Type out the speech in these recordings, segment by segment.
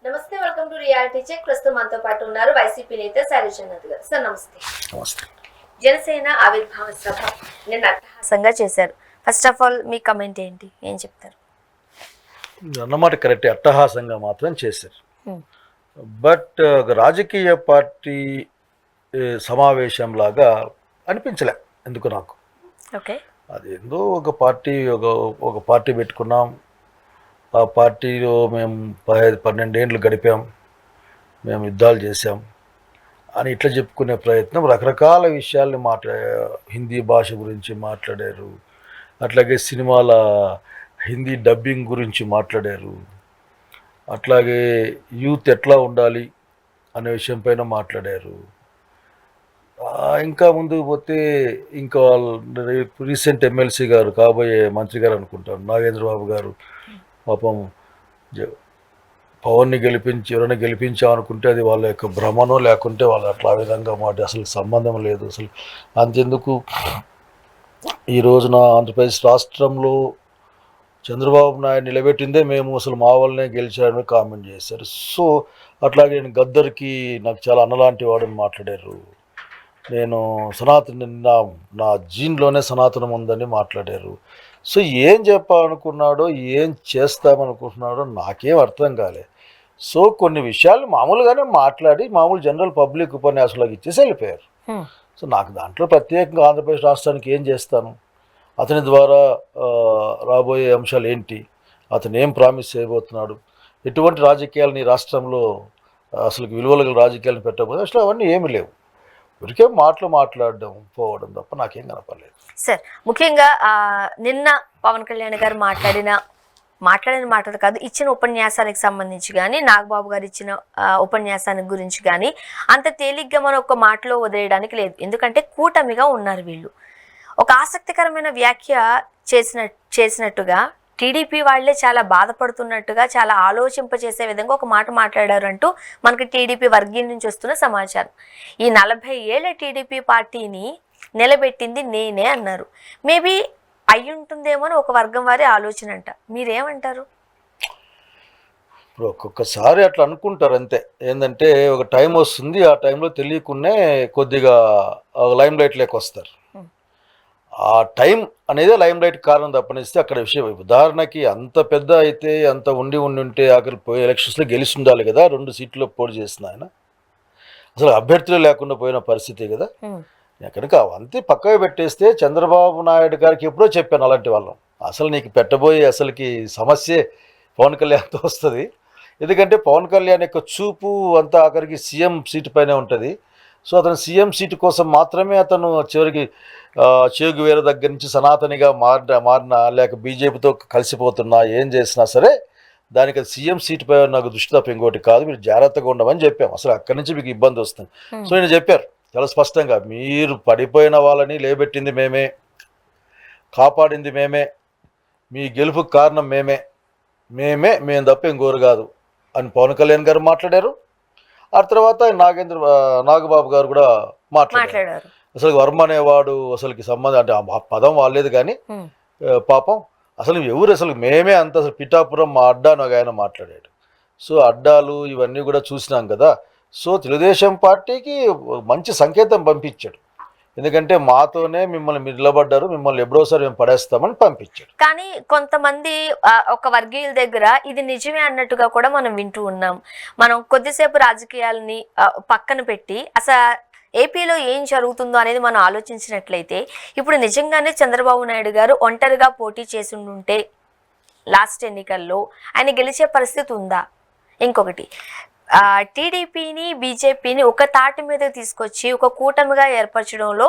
నమస్తే, welcome to reality check. ప్రస్తుతం మనతో పాటు ఉన్నారు వైసీపీ నేత శైలజనాథ్ గారు. సార్ నమస్తే. నమస్తే. జనసేన ఆవిర్భావ సభ నిన్న అట్టహాసంగా చేశారు. First of all me comment ఏంటి, ఏం చెప్తారు? అన్నమాట కరెక్ట్, అట్టహాసంగా మాత్రం చేశారు. బట్ రాజకీయ పార్టీ సమావేశం లాగా అనిపించలే ఎందుకు నాకు. ఓకే, అది ఏందో ఒక పార్టీ పెట్టుకున్నాం, ఆ పార్టీలో మేము 12 ఏళ్ళు గడిపాం, మేము యుద్ధాలు చేసాం అని ఇట్లా చెప్పుకునే ప్రయత్నం. రకరకాల విషయాల్ని హిందీ భాష గురించి మాట్లాడారు, అట్లాగే సినిమాల హిందీ డబ్బింగ్ గురించి మాట్లాడారు, అట్లాగే యూత్ ఎట్లా ఉండాలి అనే విషయం పైన మాట్లాడారు. ఇంకా ముందుకు పోతే ఇంకా రీసెంట్ ఎమ్మెల్సీ గారు, కాబోయే మంత్రి గారు అనుకుంటాను, నాగేంద్రబాబు గారు, పాపం పవన్ని ఎవరైనా గెలిపించామనుకుంటే అది వాళ్ళ యొక్క భ్రమనో లేకుంటే వాళ్ళు అట్లా ఆ విధంగా అసలు సంబంధం లేదు. అసలు అంతెందుకు ఈ రోజున ఆంధ్రప్రదేశ్ రాష్ట్రంలో చంద్రబాబు నాయుడు నిలబెట్టిందే మేము, అసలు మా వల్లనే గెలిచారని కామెంట్ చేశారు. సో అట్లాగే నేను గద్దర్కి నాకు చాలా అన్నలాంటి వాడని మాట్లాడారు. నేను నా జీన్లోనే సనాతనం ఉందని మాట్లాడారు. సో ఏం చెప్పాలనుకున్నాడో ఏం చేస్తామనుకుంటున్నాడో నాకేం అర్థం కాలే. సో కొన్ని విషయాలు మామూలుగానే మాట్లాడి మామూలు జనరల్ పబ్లిక్ ఉపన్యాసాలకు ఇచ్చేసి వెళ్ళిపోయారు. సో నాకు దాంట్లో ప్రత్యేకంగా ఆంధ్రప్రదేశ్ రాష్ట్రానికి ఏం చేస్తాను, అతని ద్వారా రాబోయే అంశాలు ఏంటి, అతను ఏం ప్రామిస్ చేయబోతున్నాడు, ఎటువంటి రాజకీయాలని రాష్ట్రంలో అసలు విలువల రాజకీయాలను పెట్టబోతే అసలు అవన్నీ ఏమి లేవు. ఊరికే మాట్లాడడం పోవడం తప్ప నాకేం కనపడలేదు. సార్ ముఖ్యంగా నిన్న పవన్ కళ్యాణ్ గారు మాట్లాడిన మాటలు కాదు, ఇచ్చిన ఉపన్యాసానికి సంబంధించి కానీ, నాగబాబు గారు ఇచ్చిన ఉపన్యాసానికి గురించి కానీ అంత తేలిగ్గా మనం ఒక మాటలో వదిలేయడానికి లేదు. ఎందుకంటే కూటమిగా ఉన్నారు వీళ్ళు. ఒక ఆసక్తికరమైన వ్యాఖ్య చేసినట్టుగా టీడీపీ వాళ్లే చాలా బాధపడుతున్నట్టుగా, చాలా ఆలోచింపచేసే విధంగా ఒక మాట మాట్లాడారు అంటూ మనకి టీడీపీ వర్గీయం నుంచి వస్తున్న సమాచారం. ఈ 40 ఏళ్ల టీడీపీ పార్టీని నిలబెట్టింది నేనే అన్నారు. మేబీ అయి ఉంటుందేమో అని ఒక వర్గం వారి ఆలోచన అంట. మీరేమంటారు? ఇప్పుడు ఒక్కొక్కసారి అట్లా అనుకుంటారు అంతే. ఏంటంటే ఒక టైం వస్తుంది, ఆ టైంలో తెలియకునే కొద్దిగా లైమ్ లైట్లోకి వస్తారు. ఆ టైం అనేది లైమ్ లైట్ కారణం తప్పనిస్తే అక్కడ విషయం. ఉదాహరణకి అంత పెద్ద అయితే అంత ఉండి ఆఖరి పోయి ఎలక్షన్స్లో గెలిచి ఉండాలి కదా. 2 సీట్లు పోటీ చేసిన ఆయన అసలు అభ్యర్థులు లేకుండా పోయిన పరిస్థితి కదా. కనుక అవంతే పక్కగా పెట్టేస్తే చంద్రబాబు నాయుడు గారికి ఎప్పుడో చెప్పాను అలాంటి వాళ్ళం, అసలు నీకు పెట్టబోయే అసలుకి సమస్యే పవన్ కళ్యాణ్తో వస్తుంది. ఎందుకంటే పవన్ కళ్యాణ్ యొక్క చూపు అంతా ఆఖరికి సీఎం సీటు పైనే ఉంటుంది. సో అతను సీఎం సీటు కోసం మాత్రమే అతను చివరికి చేగువేర దగ్గర నుంచి సనాతనిగా మారినా లేక బీజేపీతో కలిసిపోతున్నా ఏం చేసినా సరే దానికి సీఎం సీటు పై నాకు దృష్టి తప్ప ఇంకోటి కాదు, మీరు జాగ్రత్తగా ఉండమని చెప్పాం. అసలు అక్కడి నుంచి మీకు ఇబ్బంది వస్తుంది. సో నేను చెప్పారు చాలా స్పష్టంగా, మీరు పడిపోయిన వాళ్ళని లేబెట్టింది మేమే, కాపాడింది మేమే, మీ గెలుపుకు కారణం మేము తప్ప ఇంకోరు కాదు అని పవన్ కళ్యాణ్ గారు మాట్లాడారు. ఆ తర్వాత నాగబాబు గారు కూడా మాట్లాడారు. అసలు వర్మ అనేవాడు అసలుకి సంబంధం అంటే ఆ పదం వాళ్ళేది కానీ పాపం అసలు ఎవరు, అసలు మేమే అంత, అసలు పిఠాపురం మా అడ్డా అని ఆయన మాట్లాడాడు. సో అడ్డాలు ఇవన్నీ కూడా చూసినాం కదా. సో తెలుగుదేశం పార్టీకి మంచి సంకేతం పంపించాడు. ఎందుకంటే మాతోనే మిమ్మల్ని నిలబడ్డారు, మిమ్మల్ని ఎప్పుడోసారి మేము పడేస్తామని పంపించాడు. కానీ కొంతమంది ఒక వర్గీయుల దగ్గర ఇది నిజమే అన్నట్టుగా కూడా మనం వింటూ ఉన్నాం. మనం కొద్దిసేపు రాజకీయాలని పక్కన పెట్టి అసలు ఏపీలో ఏం జరుగుతుందో అనేది మనం ఆలోచించినట్లయితే ఇప్పుడు నిజంగానే చంద్రబాబు నాయుడు గారు ఒంటరిగా పోటీ చేసి ఉంటే లాస్ట్ ఎన్నికల్లో ఆయన గెలిచే పరిస్థితి ఉందా? ఇంకొకటి, టీడీపీని బీజేపీని ఒక తాటి మీద తీసుకొచ్చి ఒక కూటమిగా ఏర్పరచడంలో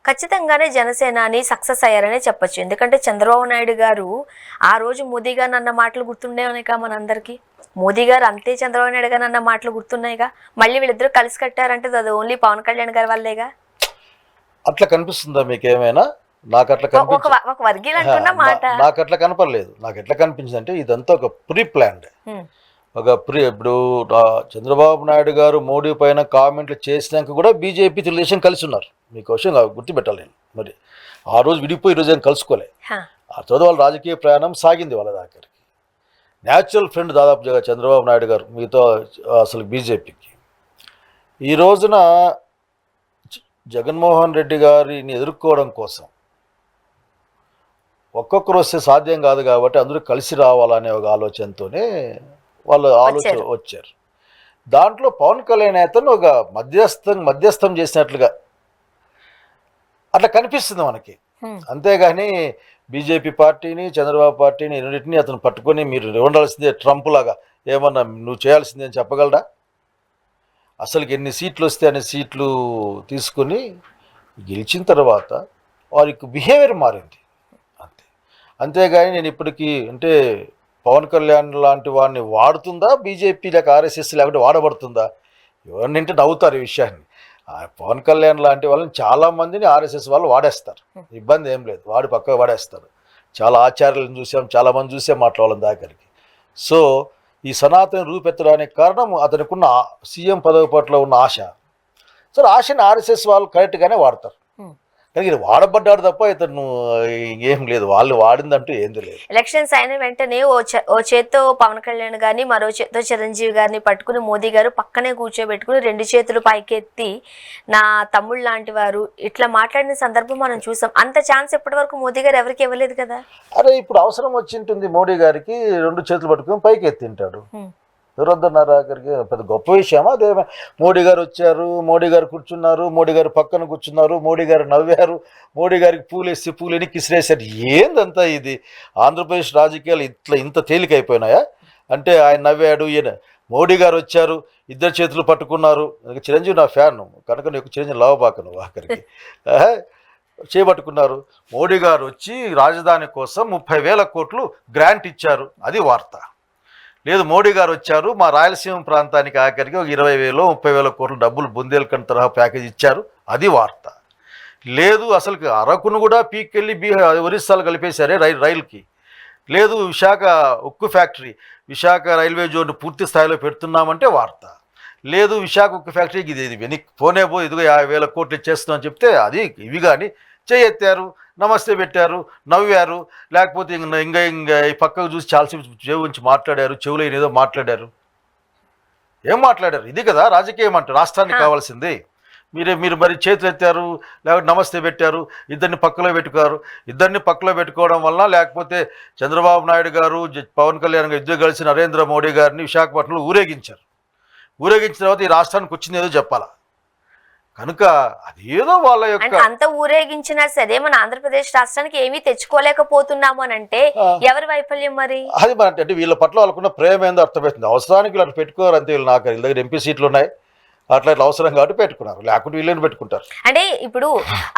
ఖచ్చితంగానే జనసేనాని సక్సెస్ అయ్యారనే చెప్పచ్చు. ఎందుకంటే చంద్రబాబు నాయుడు గారు ఆ రోజు మోదీ గారు అన్న మాటలు గుర్తుండేవనిగా మనందరికీ. మోదీ గారు అంతే, చంద్రబాబు నాయుడు గారు అన్న మాటలు గుర్తున్నాయిగా. మళ్ళీ వీళ్ళిద్దరూ కలిసి కట్టారంటే అది ఓన్లీ పవన్ కళ్యాణ్ గారి వల్లేగా. అట్లా కనిపిస్తుందా మీకేమైనా? నాకు అట్లా ఒక వర్గీయులు అంటున్న మాట నాకు అట్లా కనపడలేదు. నాకు ఎట్లా కనిపించింది అంటే ఇదంతా ఒక ప్రీ ప్లాన్డ్, ఇప్పుడు చంద్రబాబు నాయుడు గారు మోడీ పైన కామెంట్లు చేసినాక కూడా బీజేపీ తెలుగుదేశం కలిసి ఉన్నారు. మీకోసం గుర్తుపెట్టాలి నేను. మరి ఆ రోజు విడిపోయి ఈరోజు ఏం కలుసుకోలే. ఆ తర్వాత వాళ్ళ రాజకీయ ప్రయాణం సాగింది వాళ్ళ దగ్గరికి. న్యాచురల్ ఫ్రెండ్ దాదాపుగా చంద్రబాబు నాయుడు గారు మీతో అసలు బీజేపీకి. ఈ రోజున జగన్మోహన్ రెడ్డి గారిని ఎదుర్కోవడం కోసం ఒక్కొక్కరు వస్తే సాధ్యం కాదు కాబట్టి అందరూ కలిసి రావాలనే ఒక ఆలోచనతోనే వాళ్ళు వచ్చారు. దాంట్లో పవన్ కళ్యాణ్ అతను ఒక మధ్యస్థం చేసినట్లుగా అట్లా కనిపిస్తుంది మనకి. అంతేగాని బీజేపీ పార్టీని చంద్రబాబు పార్టీని రెండింటిని అతను పట్టుకొని మీరు ఉండాల్సిందే ట్రంప్ లాగా ఏమన్నా నువ్వు చేయాల్సిందే అని చెప్పగలడా? అసలుకి ఎన్ని సీట్లు వస్తే అన్ని సీట్లు తీసుకుని గెలిచిన తర్వాత వారికి బిహేవియర్ మారింది అంతే. అంతేగాని నేను ఇప్పటికీ అంటే పవన్ కళ్యాణ్ లాంటి వాడిని వాడుతుందా బీజేపీ లేక ఆర్ఎస్ఎస్ లేకుంటే వాడబడుతుందా? ఎవరినింటే నవ్వుతారు ఈ విషయాన్ని. పవన్ కళ్యాణ్ లాంటి వాళ్ళని చాలామందిని ఆర్ఎస్ఎస్ వాళ్ళు వాడేస్తారు, ఇబ్బంది ఏం లేదు, వాడి పక్కకు వాడేస్తారు. చాలా ఆచార్యులను చూసాం, చాలామంది చూసాం మాట్లాడాలని దాకరికి. సో ఈ సనాతన రూపెత్తడానికి కారణం అతనికి ఉన్న సీఎం పదవి పట్ల ఉన్న ఆశ. సో ఆశని ఆర్ఎస్ఎస్ వాళ్ళు కరెక్ట్గానే వాడతారు. కానీ ఇది వాడబడ్డాడు తప్ప ఇతను ఏం లేదు, వాళ్ళు వాడిందంటూ ఏంది లేదు. ఎలక్షన్స్ అయిన వెంటనే ఓ చేత్తో పవన్ కళ్యాణ్ గారిని మరో చేత్తో చిరంజీవి గారిని పట్టుకుని మోదీ గారు పక్కనే కూర్చోబెట్టుకుని 2 చేతులు పైకెత్తి నా తమ్ముళ్ళు లాంటి వారు ఇట్లా మాట్లాడిన సందర్భం మనం చూసాం. అంత ఛాన్స్ ఇప్పటి వరకు మోదీ గారు ఎవరికి ఇవ్వలేదు కదా. అరే ఇప్పుడు అవసరం వచ్చింటుంది మోడీ గారికి 2 చేతులు పట్టుకుని పైకి ఎత్తింటాడు. ఎవరొద్దన్నారు అక్కడికి? పెద్ద గొప్ప విషయమా అదే? మోడీ గారు వచ్చారు, మోడీ గారు కూర్చున్నారు, మోడీ గారు పక్కన కూర్చున్నారు, మోడీ గారు నవ్వారు, మోడీ గారికి పూలు వేసి పూలు ఎనికి ఇసిరేసారు. ఏందంతా ఇది? ఆంధ్రప్రదేశ్ రాజకీయాలు ఇంత తేలికైపోయినాయా? అంటే ఆయన నవ్వాడు, ఈయన మోడీ గారు వచ్చారు, 2 చేతులు పట్టుకున్నారు. చిరంజీవి నా ఫ్యాన్ కనుక నీకు చిరంజీవి లావబాక నువ్వు ఆఖరికి చేపట్టుకున్నారు. మోడీ గారు వచ్చి రాజధాని కోసం 30,000 కోట్లు గ్రాంట్ ఇచ్చారు, అది వార్త. లేదు మోడీ గారు వచ్చారు మా రాయలసీమ ప్రాంతానికి ఆఖరికి ఒక 20,000 30,000 కోట్ల డబ్బులు బుందేల్ఖండ్ తరహా ప్యాకేజ్ ఇచ్చారు, అది వార్త. లేదు అసలుకి అరకును కూడా పీక్కెళ్ళి ఒరిస్సాలు కలిపేశారే రైలుకి. లేదు విశాఖ ఉక్కు ఫ్యాక్టరీ, విశాఖ రైల్వే జోన్ పూర్తి స్థాయిలో పెడుతున్నామంటే వార్త. లేదు విశాఖ ఉక్కు ఫ్యాక్టరీకి ఇది వెనక్కి పోనే ఇదిగో 50,000 కోట్లు ఇచ్చేస్తున్నామని చెప్తే అది ఇవి కానీ చేయెత్తారు, నమస్తే పెట్టారు, నవ్వారు. లేకపోతే ఇంకా ఈ పక్కకు చూసి చాలాసేపు చెవు నుంచి మాట్లాడారు, చెవులో ఏదో మాట్లాడారు. ఏం మాట్లాడారు? ఇది కదా రాజకీయం అంటే రాష్ట్రానికి కావాల్సింది. మీరు మరి చేతులు ఎత్తారు, లేకపోతే నమస్తే పెట్టారు, ఇద్దరిని పక్కలో పెట్టుకున్నారు. ఇద్దరిని పక్కలో పెట్టుకోవడం వలన లేకపోతే చంద్రబాబు నాయుడు గారు పవన్ కళ్యాణ్ గారు ఇద్దరు కలిసి నరేంద్ర మోడీ గారిని విశాఖపట్నంలో ఊరేగించారు. ఊరేగించిన తర్వాత ఈ రాష్ట్రానికి వచ్చింది ఏదో చెప్పాలా. కనుక అదేదో వాళ్ళ యొక్క అంత ఊరేగించినా సరే మన ఆంధ్రప్రదేశ్ రాష్ట్రానికి ఏమీ తెచ్చుకోలేకపోతున్నాము అని అంటే ఎవరి వైఫల్యం మరి? అది మన అంటే వీళ్ళ పట్ల వాళ్ళకున్న ప్రేమ ఏందో అర్థమవుతుంది. అవసరానికి వీళ్ళు పెట్టుకోరు అంతే. వీళ్ళు నాకు వీళ్ళ దగ్గర ఎంపీ సీట్లు ఉన్నాయి, అట్లా అవసరం కాబట్టి పెట్టుకున్నారు, లేకుంటే వీళ్ళని పెట్టుకుంటారు. అంటే ఇప్పుడు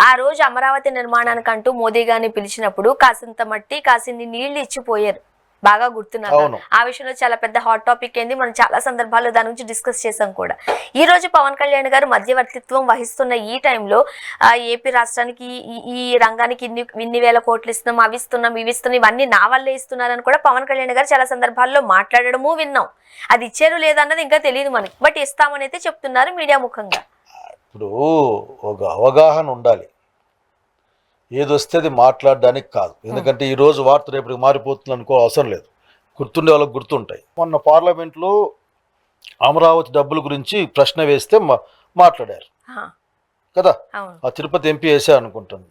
ఆ రోజు అమరావతి నిర్మాణానికంటూ మోదీ గారిని పిలిచినప్పుడు కాసింత మట్టి కాసిన్ని నీళ్లు ఇచ్చిపోయారు, బాగా గుర్తున్నారు. ఆ విషయంలో చాలా పెద్ద హాట్ టాపిక్ అయింది, మనం చాలా సందర్భాల్లో దాని గురించి డిస్కస్ చేసాం కూడా. ఈ రోజు పవన్ కళ్యాణ్ గారు మధ్యవర్తిత్వం వహిస్తున్న ఈ టైంలో ఏపీ రాష్ట్రానికి ఈ రంగానికి ఇన్ని వేల కోట్లు ఇస్తున్నాం, అవి ఇస్తున్నాం, ఇవి ఇస్తున్నాం, ఇవన్నీ నా వల్లే ఇస్తున్నారని కూడా పవన్ కళ్యాణ్ గారు చాలా సందర్భాల్లో మాట్లాడడము విన్నాం. అది ఇచ్చారు లేదన్నది ఇంకా తెలియదు మనకి, బట్ ఇస్తామని అయితే చెప్తున్నారు మీడియా ముఖంగా. ఇప్పుడు ఒక అవగాహన ఉండాలి, ఏదొస్తే అది మాట్లాడడానికి కాదు. ఎందుకంటే ఈరోజు వార్త రేపటికి మారిపోతుంది అనుకో అవసరం లేదు, గుర్తుండే వాళ్ళకి గుర్తుంటాయి. మొన్న పార్లమెంట్లో అమరావతి డబ్బుల గురించి ప్రశ్న వేస్తే మాట్లాడారు కదా, ఆ తిరుపతి ఎంపీ వేసా అనుకుంటాను,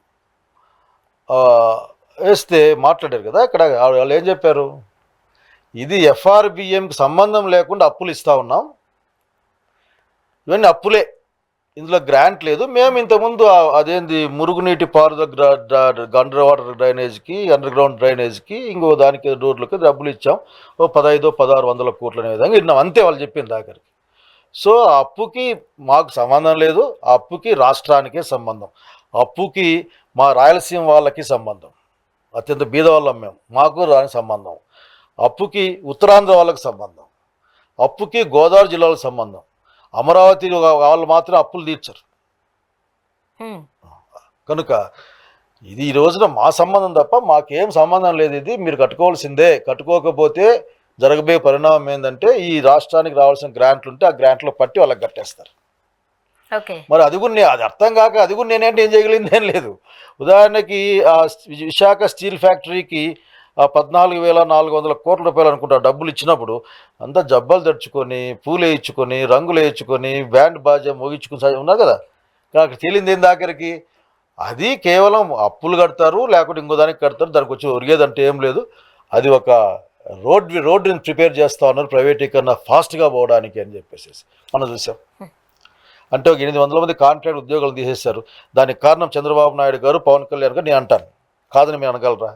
వేస్తే మాట్లాడారు కదా. ఇక్కడ వాళ్ళు ఏం చెప్పారు? ఇది ఎఫ్ఆర్బిఎంకి సంబంధం లేకుండా అప్పులు ఇస్తా ఉన్నాం, ఇవన్నీ అప్పులే, ఇందులో గ్రాంట్ లేదు. మేము ఇంతకుముందు అదేంది మురుగునీటి పారుదల అండర్ వాటర్ డ్రైనేజ్కి, అండర్ గ్రౌండ్ డ్రైనేజ్కి, ఇంకో దానికి రోడ్లకి డబ్బులు ఇచ్చాం, ఓ 1500-1600 కోట్లు అనే విధంగా ఇన్నాం అంతే వాళ్ళు చెప్పింది ఆఖరికి. సో ఆ అప్పుకి మాకు సంబంధం లేదు, ఆ అప్పుకి రాష్ట్రానికే సంబంధం, అప్పుకి మా రాయలసీమ వాళ్ళకి సంబంధం, అత్యంత బీద వాళ్ళం మేము, మాకు దానికి సంబంధం, అప్పుకి ఉత్తరాంధ్ర వాళ్ళకి సంబంధం, అప్పుకి గోదావరి జిల్లాలకు సంబంధం. అమరావతి వాళ్ళు మాత్రం అప్పులు తీర్చరు. కనుక ఇది ఈ రోజున మా సంబంధం తప్ప మాకేం సంబంధం లేదు, ఇది మీరు కట్టుకోవాల్సిందే. కట్టుకోకపోతే జరగబోయే పరిణామం ఏంటంటే ఈ రాష్ట్రానికి రావాల్సిన గ్రాంట్లు ఉంటే ఆ గ్రాంట్లో పట్టి వాళ్ళకి కట్టేస్తారు. మరి అది కూడా అది అర్థం కాక అది కూడా నేనేంటి ఏం చేయగలిగింది ఏం లేదు. ఉదాహరణకి విశాఖ స్టీల్ ఫ్యాక్టరీకి ఆ 14,400 కోట్ల రూపాయలు అనుకుంటా డబ్బులు ఇచ్చినప్పుడు అంతా జబ్బలు తెచ్చుకొని పూలు వేయించుకొని రంగులు వేయించుకొని బ్యాండ్ బాజా మోగించుకుని ఉన్నారు కదా. నాకు తేలింది ఏంది ఆఖరికి, అది కేవలం అప్పులు కడతారు, లేకుంటే ఇంకో దానికి కడతారు, దానికి వచ్చి ఒరిగేదంటే ఏం లేదు. అది ఒక రోడ్డుని ప్రిపేర్ చేస్తూ ఉన్నారు ప్రైవేటీకరణ ఫాస్ట్గా పోవడానికి అని చెప్పేసి మనం చూసాం. అంటే ఒక 800 మంది కాంట్రాక్ట్ ఉద్యోగాలు తీసేశారు. దానికి కారణం చంద్రబాబు నాయుడు గారు, పవన్ కళ్యాణ్ గారు. నేను అంటాను, కాదని మీరు అనగలరా?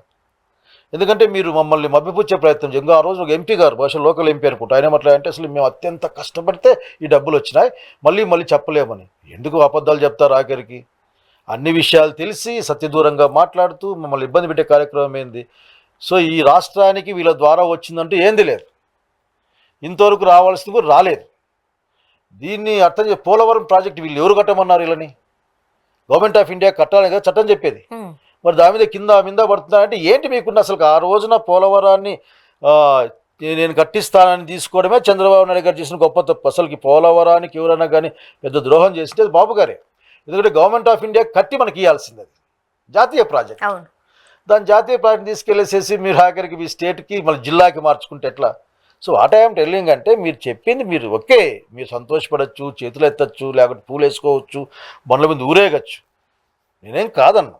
ఎందుకంటే మీరు మమ్మల్ని మభ్యపుచ్చే ప్రయత్నం చేయండి. ఆ రోజు ఒక ఎంపీ గారు, బహుశా లోకల్ ఎంపీ అనుకుంటా, ఆయన ఏమంటారంటే అసలు మేము అత్యంత కష్టపడితే ఈ డబ్బులు వచ్చినాయి, మళ్ళీ చెప్పలేమని. ఎందుకు అబద్ధాలు చెప్తారు ఆఖరికి? అన్ని విషయాలు తెలిసి సత్యదూరంగా మాట్లాడుతూ మమ్మల్ని ఇబ్బంది పెట్టే కార్యక్రమం ఏంది? సో ఈ రాష్ట్రానికి వీళ్ళ ద్వారా వచ్చిందంటూ ఏంది లేదు, ఇంతవరకు రావాల్సింది కూడా రాలేదు. దీన్ని అర్థం పోలవరం ప్రాజెక్ట్ వీళ్ళు ఎవరు కట్టమన్నారు? వీళ్ళని గవర్నమెంట్ ఆఫ్ ఇండియా కట్టాలని కదా చట్టం చెప్పేది. మరి దాని మీద కింద పడుతున్నారంటే ఏంటి మీకున్న? అసలు ఆ రోజున పోలవరాన్ని నేను కట్టిస్తానని తీసుకోవడమే చంద్రబాబు నాయుడు గారు చేసిన గొప్ప తప్పు. అసలుకి పోలవరానికి ఎవరైనా కానీ పెద్ద ద్రోహం చేసింటే అది బాబు గారే. ఎందుకంటే గవర్నమెంట్ ఆఫ్ ఇండియా కట్టి మనకి ఇవ్వాల్సింది, అది జాతీయ ప్రాజెక్ట్. దాని జాతీయ ప్రాజెక్ట్ తీసుకెళ్లేసేసి మీరు ఆఖరికి మీ స్టేట్కి మళ్ళీ జిల్లాకి మార్చుకుంటే ఎట్లా? సో వాట్ ఐఎమ్ టెల్లింగ్ అంటే, మీరు చెప్పింది మీరు ఓకే, మీరు సంతోషపడచ్చు, చేతులు ఎత్తచ్చు, లేకపోతే పూలు వేసుకోవచ్చు, బండ్ల మీద ఊరేగచ్చు, నేనేం కాదన్నా.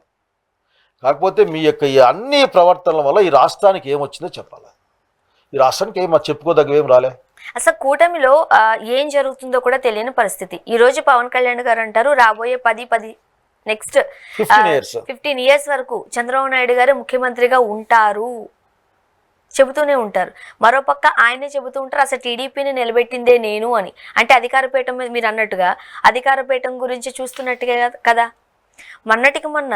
కాకపోతే మీ యొక్క ఈ అన్ని ప్రవర్తనల వల్ల ఈ రాష్ట్రానికి ఏమొచ్చిందో చెప్పాలి. ఈ రాష్ట్రానికి ఏం చెప్పుకోదగ్గవేం రాలే. అసలు కూటమిలో ఏం జరుగుతుందో కూడా తెలియని పరిస్థితి. ఈ రోజు పవన్ కళ్యాణ్ గారు అంటారు రాబోయే 10 నెక్స్ట్ 15 ఇయర్స్ వరకు చంద్రబాబు నాయుడు గారు ముఖ్యమంత్రిగా ఉంటారు చెబుతూనే ఉంటారు. మరోపక్క ఆయనే చెబుతూ ఉంటారు అసలు టీడీపీని నిలబెట్టిందే నేను అని. అంటే అధికార పీఠం మీద మీరు అన్నట్టుగా అధికార పీఠం గురించి చూస్తున్నట్టుగా కదా. మొన్నటికి మొన్న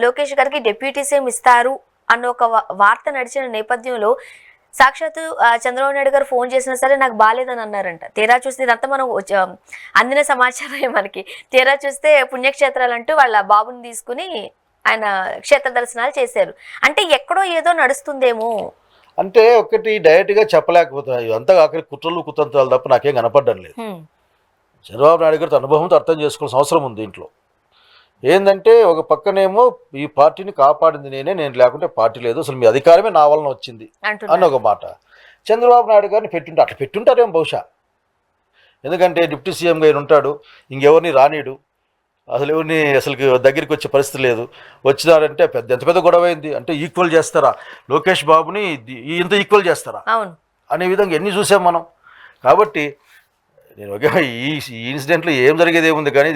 లోకేష్ గారికి డిప్యూటీ సీఎం ఇస్తారు అన్న ఒక వార్త నడిచిన నేపథ్యంలో సాక్షాత్తు చంద్రబాబు నాయుడు గారు ఫోన్ చేసినా సరే నాకు బాగాలేదని అన్నారంట. తీరా చూస్తే ఇదంతా మనం అందిన సమాచారమే మనకి. తీరా చూస్తే పుణ్యక్షేత్రాలు అంటూ వాళ్ళ బాబుని తీసుకుని ఆయన క్షేత్ర దర్శనాలు చేశారు. అంటే ఎక్కడో ఏదో నడుస్తుందేమో. అంటే ఒకటి డైరెక్ట్గా చెప్పలేకపోతున్నాయి, అంతా ఆఖరి కుట్రలు కుతంత్రాలు తప్ప నాకేం కనపడడం లేదు. చంద్రబాబు నాయుడు గారితో అనుభవంతో అర్థం చేసుకోవాల్సిన అవసరం ఉంది దీంట్లో. ఏంటంటే ఒక పక్కనేమో ఈ పార్టీని కాపాడింది నేను లేకుంటే పార్టీ లేదు, అసలు మీ అధికారమే నా వలన వచ్చింది అన్న ఒక మాట. చంద్రబాబు నాయుడు గారిని అట్లా పెట్టుంటారేమో బహుశా. ఎందుకంటే డిప్యూటీ సీఎంగా ఆయన ఉంటాడు, ఇంకెవరిని రానీడు, అసలు దగ్గరికి వచ్చే పరిస్థితి లేదు. వచ్చినారంటే ఎంత పెద్ద గొడవ అయింది. అంటే ఈక్వల్ చేస్తారా లోకేష్ బాబుని, ఇంత ఈక్వల్ చేస్తారా అనే విధంగా ఎన్ని చూసాం మనం. కాబట్టి నేను ఒకే ఈ ఇన్సిడెంట్లో ఏం జరిగేది ఏముంది కానీ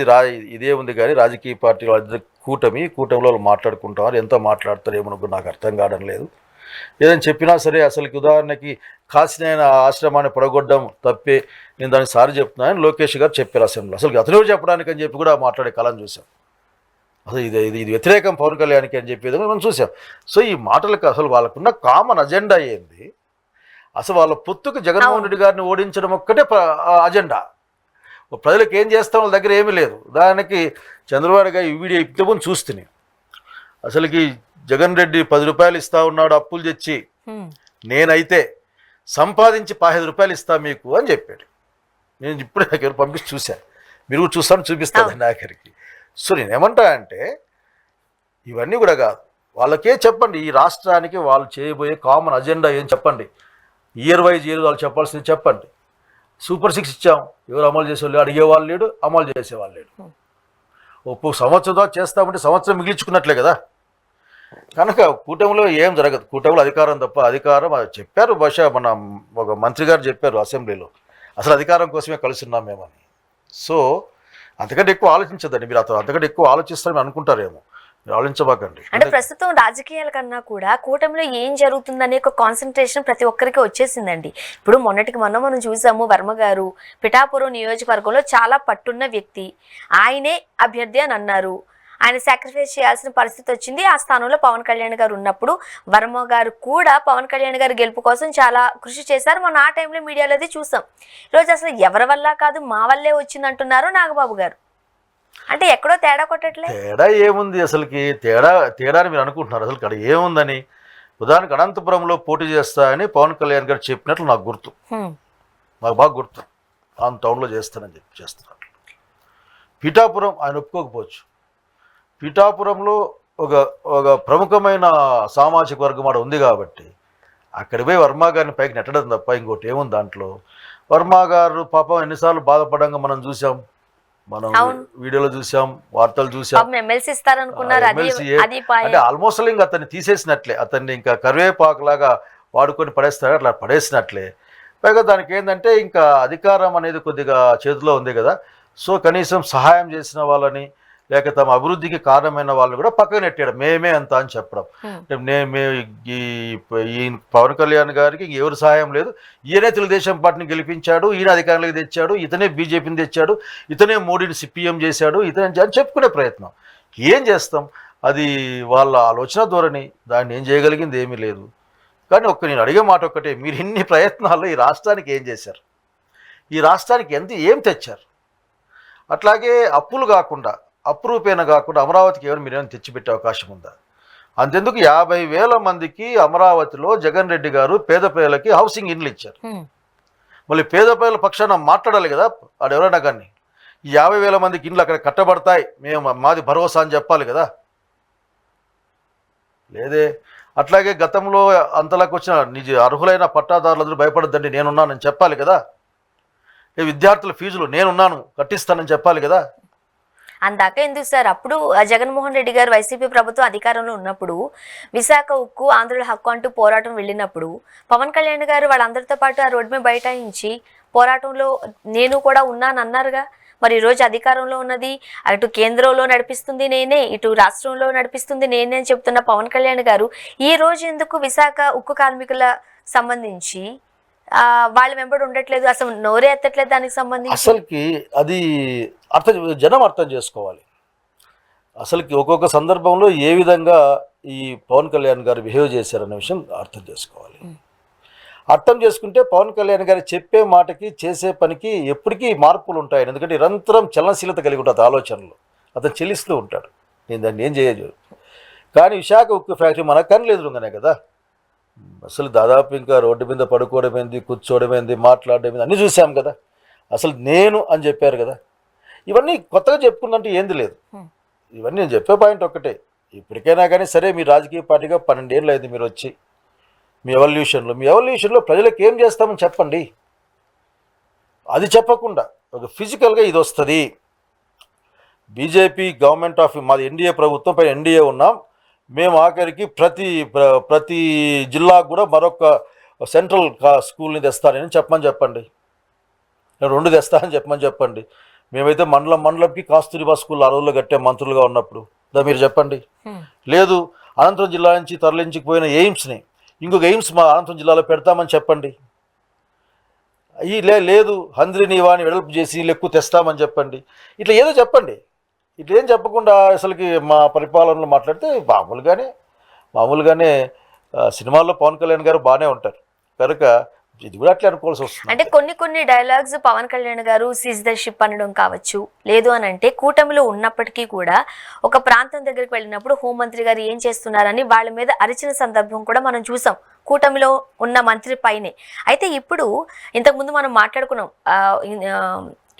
ఇదే ఉంది కానీ రాజకీయ పార్టీలు కూటమిలో వాళ్ళు మాట్లాడుకుంటారు, ఎంతో మాట్లాడతారు ఏమనుకో నాకు అర్థం కావడం లేదు. ఏదైనా చెప్పినా సరే అసలుకి ఉదాహరణకి కాశీనాయన ఆశ్రమాన్ని పడగొట్టడం తప్పే, నేను దానికి సారి చెప్తున్నాను లోకేష్ గారు చెప్పారు అసెంబ్లీలో. అసలు అతను చెప్పడానికి అని చెప్పి కూడా మాట్లాడే కళం చూసాం. అసలు ఇది వ్యతిరేకం పవన్ కళ్యాణ్కి అని చెప్పేది మనం చూసాం. సో ఈ మాటలకు అసలు వాళ్ళకున్న కామన్ అజెండా ఏంది? అసలు వాళ్ళ పొత్తుకు జగన్మోహన్ రెడ్డి గారిని ఓడించడం ఒక్కటే అజెండా. ప్రజలకు ఏం చేస్తాం వాళ్ళ దగ్గర ఏమీ లేదు. దానికి చంద్రబాబు గారు ఈ వీడియో ఇంతకుముందు చూస్తేనే అసలుకి జగన్ రెడ్డి 10 రూపాయలు ఇస్తా ఉన్నాడు అప్పులు తెచ్చి, నేనైతే సంపాదించి 15 రూపాయలు ఇస్తా మీకు అని చెప్పాడు. నేను ఇప్పుడే దగ్గర పంపించి చూశాను, మీరు కూడా చూస్తాను చూపిస్తాను ఆఖరికి. సో నేనేమంటా అంటే ఇవన్నీ కూడా కాదు, వాళ్ళకే చెప్పండి ఈ రాష్ట్రానికి వాళ్ళు చేయబోయే కామన్ అజెండా ఏం చెప్పండి. ఇయర్ వైజ్ వాళ్ళు చెప్పాల్సింది చెప్పండి. సూపర్ 6 ఇచ్చాం, ఎవరు అమలు చేసేవాళ్ళు అడిగేవాళ్ళు లేడు, అమలు చేసేవాళ్ళు లేడు. ఒక్క సంవత్సరం చేస్తామంటే సంవత్సరం మిగిల్చుకున్నట్లే కదా. కనుక కూటమిలో ఏం జరగదు, కూటమిలో అధికారం తప్ప. అధికారం చెప్పారు బహుశా మన ఒక మంత్రి గారు చెప్పారు అసెంబ్లీలో, అసలు అధికారం కోసమే కలుస్తున్నాం మేమని. సో అంతకంటే ఎక్కువ ఆలోచించదండి మీరు. అంతకంటే ఎక్కువ ఆలోచిస్తారని అనుకుంటారేమో, ఆలోచించబాకండి. అంటే ప్రస్తుతం రాజకీయాల కన్నా కూడా కూటమిలో ఏం జరుగుతుందనే ఒక కాన్సన్ట్రేషన్ ప్రతి ఒక్కరికి వచ్చేసిందండి. ఇప్పుడు మొన్నటికి మనం చూసాము, వర్మ గారు పిఠాపురం నియోజకవర్గంలో చాలా పట్టున్న వ్యక్తి, ఆయనే అభ్యర్థి అని అన్నారు. ఆయన సాక్రిఫైస్ చేయాల్సిన పరిస్థితి వచ్చింది. ఆ స్థానంలో పవన్ కళ్యాణ్ గారు ఉన్నప్పుడు వర్మ గారు కూడా పవన్ కళ్యాణ్ గారు గెలుపు కోసం చాలా కృషి చేశారు. మనం ఆ టైంలో మీడియాలో అది చూసాం. ఈరోజు అసలు ఎవరి వల్ల కాదు మా వల్లే వచ్చింది అంటున్నారు నాగబాబు గారు. అంటే ఎక్కడో తేడా కొట్టట్లే. తేడా ఏముంది అసలుకి? తేడా అని మీరు అనుకుంటున్నారు. అసలు ఇక్కడ ఏముందని, ఉదాహరణకు అనంతపురంలో పోటీ చేస్తా అని పవన్ కళ్యాణ్ గారు చెప్పినట్లు నాకు గుర్తు, నాకు బాగా గుర్తు. ఆ టౌన్లో చేస్తానని చెప్పి చేస్తున్నట్లు. పిఠాపురం ఆయన ఒప్పుకోకపోవచ్చు. పిఠాపురంలో ఒక ఒక ప్రముఖమైన సామాజిక వర్గం ఆడ ఉంది కాబట్టి అక్కడికి పోయి వర్మ గారిని పైకి నెట్టడం తప్ప ఇంకోటి ఏముంది దాంట్లో. వర్మ గారు పాపం ఎన్నిసార్లు బాధపడంగా మనం చూసాం, మనం వీడియోలో చూసాం, వార్తలు చూసాం. ఎమ్మెల్సీ ఇస్తారనుకున్నారు, అంటే ఆల్మోస్ట్ ఇంకా అతన్ని తీసేసినట్లే, అతన్ని ఇంకా కరివేపాకులాగా వాడుకొని పడేస్తారు, అట్లా పడేసినట్లే. పైగా దానికి ఏంటంటే ఇంకా అధికారం అనేది కొద్దిగా చేతిలో ఉంది కదా, సో కనీసం సహాయం చేసిన వాళ్ళని లేక తమ అభివృద్ధికి కారణమైన వాళ్ళని కూడా పక్కన నెట్టాడు, మేమే అంత అని చెప్పడం. ఈ పవన్ కళ్యాణ్ గారికి ఎవరు సహాయం లేదు, ఈయనే తెలుగుదేశం పార్టీని గెలిపించాడు, ఈయన అధికారంలోకి తెచ్చాడు, ఇతనే బీజేపీని తెచ్చాడు, ఇతనే మోడీని సిపిఎం చేశాడు, ఇతనే అని చెప్పుకునే ప్రయత్నం. ఏం చేస్తాం, అది వాళ్ళ ఆలోచన ధోరణి, దాన్ని ఏం చేయగలిగింది ఏమీ లేదు. కానీ నేను అడిగే మాట ఒక్కటే, మీరు ఇన్ని ప్రయత్నాల్లో ఈ రాష్ట్రానికి ఏం చేశారు, ఈ రాష్ట్రానికి ఏం తెచ్చారు? అట్లాగే అప్పులు కాకుండా, అప్రూపేణ కాకుండా అమరావతికి మీరేమైనా తెచ్చిపెట్టే అవకాశం ఉందా? అంతెందుకు 50,000 మందికి అమరావతిలో జగన్ రెడ్డి గారు పేద ప్రజలకి హౌసింగ్ ఇండ్లు ఇచ్చారు. మళ్ళీ పేద ప్రజల పక్షాన మాట్లాడాలి కదా వాడు ఎవరైనా కానీ. ఈ 50,000 మందికి ఇండ్లు అక్కడ కట్టబడతాయి, మాది భరోసా అని చెప్పాలి కదా, లేదే. అట్లాగే గతంలో అంతలాకు వచ్చిన అర్హులైన పట్టాదారులందరూ భయపడద్దండి నేనున్నానని చెప్పాలి కదా. విద్యార్థుల ఫీజులు నేనున్నాను కట్టిస్తానని చెప్పాలి కదా. అందాక ఎందుకు సార్, అప్పుడు జగన్మోహన్ రెడ్డి గారు వైసీపీ ప్రభుత్వం అధికారంలో ఉన్నప్పుడు విశాఖ ఉక్కు ఆంధ్రుల హక్కు అంటూ పోరాటం వెళ్ళినప్పుడు పవన్ కళ్యాణ్ గారు వాళ్ళందరితో పాటు ఆ రోడ్డు మీద బైఠాయించి పోరాటంలో నేను కూడా ఉన్నాను అన్నారుగా. మరి ఈరోజు అధికారంలో ఉన్నది అటు కేంద్రంలో నడిపిస్తుంది నేనే, ఇటు రాష్ట్రంలో నడిపిస్తుంది నేనే అని చెప్తున్న పవన్ కళ్యాణ్ గారు ఈ రోజు ఎందుకు విశాఖ ఉక్కు కార్మికుల సంబంధించి వాళ్ళ వెంబడి ఉండట్లేదు, అసలు నోరే ఎత్తట్లేదు దానికి సంబంధించి? అసలుకి అది జనం అర్థం చేసుకోవాలి. అసలుకి ఒక్కొక్క సందర్భంలో ఏ విధంగా ఈ పవన్ కళ్యాణ్ గారు బిహేవ్ చేశారనే విషయం అర్థం చేసుకోవాలి. అర్థం చేసుకుంటే పవన్ కళ్యాణ్ గారు చెప్పే మాటకి చేసే పనికి ఎప్పటికీ మార్పులు ఉంటాయి. ఎందుకంటే నిరంతరం చలనశీలత కలిగి ఉంటుంది ఆలోచనలు, అతను చెల్లిస్తూ ఉంటాడు, నేను దాన్ని ఏం చేయదు. కానీ విశాఖ ఉక్కు ఫ్యాక్టరీ మనకు కన్నులు ఎదురుగానే కదా, అసలు దాదాపు ఇంకా రోడ్డు మీద పడుకోవడం ఏంది, కూర్చోవడం ఏంది, మాట్లాడడం ఏంది అన్నీ చూసాం కదా. అసలు నేను అని చెప్పారు కదా, ఇవన్నీ కొత్తగా చెప్పుకుందంటే ఏంది లేదు. ఇవన్నీ నేను చెప్పే పాయింట్ ఒక్కటే, ఇప్పటికైనా కానీ సరే మీ రాజకీయ పార్టీగా 12 ఏళ్ళు అయింది మీరు వచ్చి, మీ ఎవల్యూషన్లో ప్రజలకు ఏం చేస్తామని చెప్పండి. అది చెప్పకుండా ఒక ఫిజికల్గా ఇది వస్తుంది, బీజేపీ గవర్నమెంట్ ఆఫ్ మాది ఎన్డీఏ ప్రభుత్వం పైన ఎన్డీఏ ఉన్నాం, మేము ఆఖరికి ప్రతి జిల్లాకు కూడా మరొక సెంట్రల్ స్కూల్ని తెస్తానని చెప్పండి, 2 తెస్తానని చెప్పండి. మేమైతే మండలంకి కస్తూరిబా స్కూల్ ఆ రోజుల్లో కట్టే మంత్రులుగా ఉన్నప్పుడు మీరు చెప్పండి. లేదు అనంతపురం జిల్లా నుంచి తరలించిపోయిన ఎయిమ్స్ని ఇంకొక ఎయిమ్స్ మా అనంతపురం జిల్లాలో పెడతామని చెప్పండి. లేదు హంద్రిని వాని వెడల్పు చేసి ఎక్కువ తెస్తామని చెప్పండి. ఇట్లా ఏదో చెప్పండి. ఇట్లా ఏం చెప్పకుండా అసలుకి మా పరిపాలనలో మాట్లాడితే మామూలుగానే సినిమాల్లో పవన్ కళ్యాణ్ గారు బాగానే ఉంటారు కనుక ఇది కూడా అట్లా అనుకోవాల్సి వస్తుంది. అంటే కొన్ని డైలాగ్స్ పవన్ కళ్యాణ్ గారు సీజ్ ద షిప్ అనడం కావచ్చు, లేదు అని అంటే కూటమిలో ఉన్నప్పటికీ కూడా ఒక ప్రాంతం దగ్గరికి వెళ్ళినప్పుడు హోంమంత్రి గారు ఏం చేస్తున్నారని వాళ్ళ మీద అరిచిన సందర్భం కూడా మనం చూసాం కూటమిలో ఉన్న మంత్రి పైనే. అయితే ఇప్పుడు ఇంతకుముందు మనం మాట్లాడుకున్నాం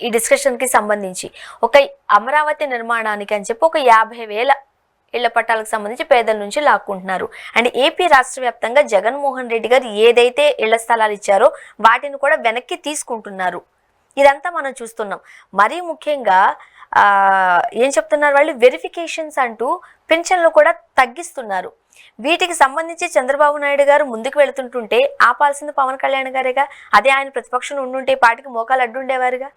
ఈ డిస్కషన్కి సంబంధించి ఒక అమరావతి నిర్మాణానికి అని చెప్పి ఒక 50,000 ఇళ్ల పట్టాలకు సంబంధించి పేదల నుంచి లాక్కుంటున్నారు. అండ్ ఏపీ రాష్ట్ర వ్యాప్తంగా జగన్మోహన్ రెడ్డి గారు ఏదైతే ఇళ్ల స్థలాలు ఇచ్చారో వాటిని కూడా వెనక్కి తీసుకుంటున్నారు. ఇదంతా మనం చూస్తున్నాం. మరీ ముఖ్యంగా ఏం చెప్తున్నారు వాళ్ళు, వెరిఫికేషన్స్ అంటూ పెన్షన్లు కూడా తగ్గిస్తున్నారు. వీటికి సంబంధించి చంద్రబాబు నాయుడు గారు ముందుకు వెళుతుంటుంటే ఆపాల్సింది పవన్ కళ్యాణ్ గారేగా. అదే ఆయన ప్రతిపక్షం ఉండుంటే పాటికి మోకాలు అడ్డుండేవారుగా.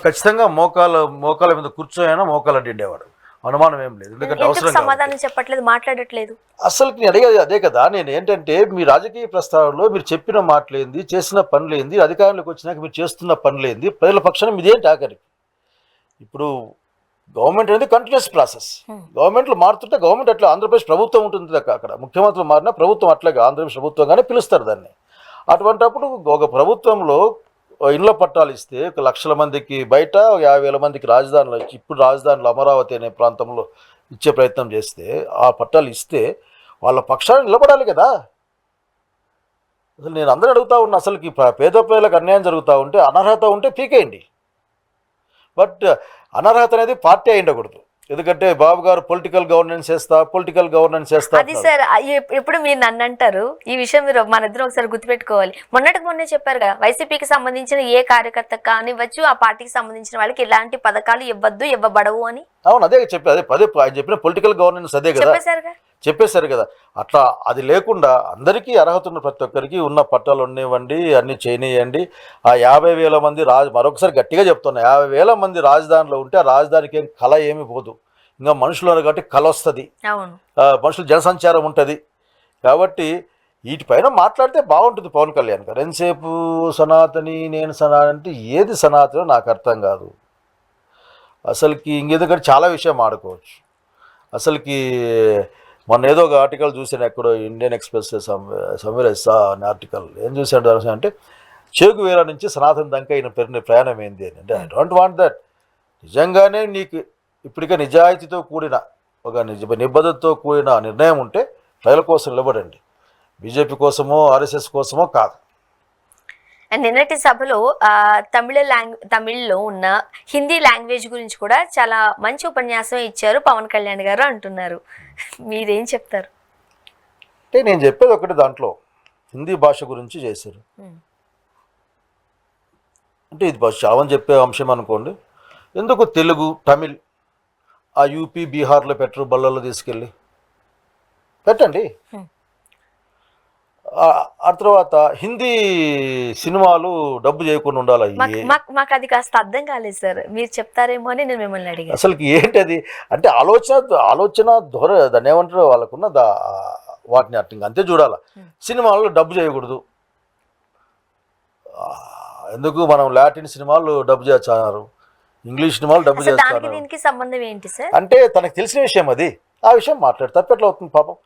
ఖచ్చితంగా మోకాల మీద కూర్చోయినా మోకాలు అడ్డుండేవాడు, అనుమానం ఏం లేదు. ఎందుకంటే సమాధానం చెప్పట్లేదు, మాట్లాడట్లేదు. అసలు నేను అడిగేది అదే కదా. నేను ఏంటంటే మీ రాజకీయ ప్రస్తావనలో మీరు చెప్పిన మాటలేంది, చేసిన పనులేంది, అధికారంలోకి వచ్చినాక మీరు చేస్తున్న పనులేంది, ప్రజల పక్షాన మీదేంటి ఆఖరికి. ఇప్పుడు గవర్నమెంట్ అనేది కంటిన్యూస్ ప్రాసెస్. గవర్నమెంట్లు మారుతుంటే గవర్నమెంట్ అట్లా ఆంధ్రప్రదేశ్ ప్రభుత్వం ఉంటుంది అక్కడ, ముఖ్యమంత్రులు మారినా ప్రభుత్వం అట్లాగే ఆంధ్రప్రదేశ్ ప్రభుత్వంగానే పిలుస్తారు దాన్ని. అటువంటప్పుడు ఒక ప్రభుత్వంలో ఇళ్ల పట్టాలు ఇస్తే 1,00,000 మందికి బయట 50,000 మందికి రాజధానిలో ఇచ్చి, ఇప్పుడు రాజధానిలో అమరావతి అనే ప్రాంతంలో ఇచ్చే ప్రయత్నం చేస్తే, ఆ పట్టాలు ఇస్తే వాళ్ళ పక్షాన్ని నిలబడాలి కదా. అసలు నేను అందరూ అడుగుతా ఉన్నా, అసలుకి పేద ప్రజలకు అన్యాయం జరుగుతూ ఉంటే అనర్హత ఉంటే పీకేయండి, బట్ అనర్హత అనేది పార్టీ అయి ఉండకూడదు. ఎందుకంటే బాబు గారు పొలిటికల్ గవర్నెన్స్ చేస్తా అది సార్ ఎప్పుడు మీరు నన్ను అంటారు ఈ విషయం, మీరు మన ఇద్దరు ఒకసారి గుర్తుపెట్టుకోవాలి. మొన్నే చెప్పారు కదా, వైసీపీకి సంబంధించిన ఏ కార్యకర్త కానివ్వచ్చు, ఆ పార్టీకి సంబంధించిన వాళ్ళకి ఎలాంటి పథకాలు ఇవ్వబడవు అని. అవును, అదే చెప్పి అదే పదే ఆయన చెప్పిన పొలిటికల్ గవర్నెన్స్ అదే కదా చెప్పేశారు కదా. అట్లా అది లేకుండా అందరికీ అర్హత ఉన్న ప్రతి ఒక్కరికి ఉన్న పట్టాలు ఉండనివ్వండి, అన్ని చేయనియండి. ఆ 50,000 మంది మరొకసారి గట్టిగా చెప్తున్నా, 50,000 మంది రాజధానిలో ఉంటే ఆ రాజధానికి ఏం కళ ఏమి పోదు. ఇంకా మనుషులు కాబట్టి కళ వస్తుంది, మనుషులు జనసంచారం ఉంటుంది. కాబట్టి వీటిపైన మాట్లాడితే బాగుంటుంది పవన్ కళ్యాణ్ గారు. ఎంతసేపు సనాతని నేను సనాతని అంటే ఏది సనాతనో నాకు అర్థం కాదు అసలుకి. ఇంకెందుకంటే చాలా విషయం ఆడుకోవచ్చు అసలుకి. మొన్న ఏదో ఒక ఆర్టికల్ చూసాను ఎక్కడో, ఇండియన్ ఎక్స్ప్రెస్ సమ్వేర్ అనే ఆర్టికల్. ఏం చూసాడు అంటే చేగువేరా నుంచి సనాతన దాకా అయిన పెరిగిన ప్రయాణం ఏంది అని. అంటే ఐ డోంట్ వాంట్ దట్. నిజంగానే నీకు ఇప్పటికే నిజాయితీతో కూడిన ఒక నిబద్ధతతో కూడిన నిర్ణయం ఉంటే ప్రజల కోసం నిలబడండి, బీజేపీ కోసమో ఆర్ఎస్ఎస్ కోసమో కాదు. అండ్ నిన్నటి సభలో తమిళ్లో ఉన్న హిందీ లాంగ్వేజ్ గురించి కూడా చాలా మంచి ఉపన్యాసం ఇచ్చారు పవన్ కళ్యాణ్ గారు అంటున్నారు. మీరేం చెప్తారు? అంటే నేను చెప్పేది ఒకటి, దాంట్లో హిందీ భాష గురించి చేశారు అంటే ఇది చాలా మంది చెప్పే అంశం అనుకోండి. ఎందుకు తెలుగు తమిళ్ ఆ యూపీ బీహార్లో పెట్టరు, బళ్ళల్లో తీసుకెళ్ళి పెట్టండి. ఆ తర్వాత హిందీ సినిమాలు డబ్బు చేయకుండా ఉండాలి. మాకు అది కాస్త అర్థం కాలేదు సార్, మీరు చెప్తారేమో అని నేను మిమ్మల్ని అడిగాను. అసలుకి ఏంటది అంటే ఆలోచన ధోరణి, దాన్ని ఏమంటారు, వాళ్ళకున్న వాటిని అంతే చూడాలి. సినిమాల్లో డబ్బు చేయకూడదు. ఎందుకు మనం లాటిన్ సినిమాలు డబ్బు చేస్తున్నారు, ఇంగ్లీష్ సినిమాలు డబ్బు చేస్తున్నారు. దీనికి సంబంధం ఏంటి సార్? అంటే తనకు తెలిసిన విషయం అది, ఆ విషయం మాట్లాడు తప్పెట్లా అవుతుంది పాపం.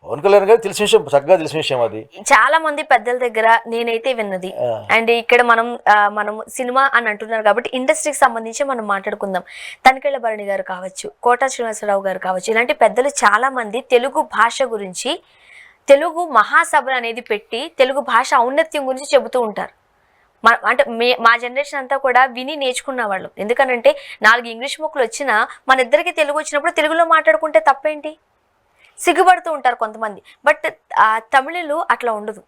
పవన్ కళ్యాణ్ గారు తెలిసిన విషయం, చక్కగా తెలిసిన విషయం అది. చాలా మంది పెద్దల దగ్గర నేనైతే విన్నది. అండ్ ఇక్కడ మనం సినిమా అని అంటున్నారు కాబట్టి ఇండస్ట్రీకి సంబంధించి మనం మాట్లాడుకుందాం. తనికెళ్ల భరణి గారు కావచ్చు, కోటా శ్రీనివాసరావు గారు కావచ్చు, ఇలాంటి పెద్దలు చాలా మంది తెలుగు భాష గురించి, తెలుగు మహాసభ అనేది పెట్టి తెలుగు భాష ఔన్నత్యం గురించి చెబుతూ ఉంటారు. అంటే మా జనరేషన్ అంతా కూడా విని నేర్చుకున్న వాళ్ళు. ఎందుకనంటే 4 ఇంగ్లీష్ ముక్కలు వచ్చినా మన ఇద్దరికి తెలుగు వచ్చినప్పుడు తెలుగులో మాట్లాడుకుంటే తప్పేంటి, సిగ్గుపడుతూ ఉంటారు కొంతమంది. బట్ తమిళులు అట్లా ఉండదు,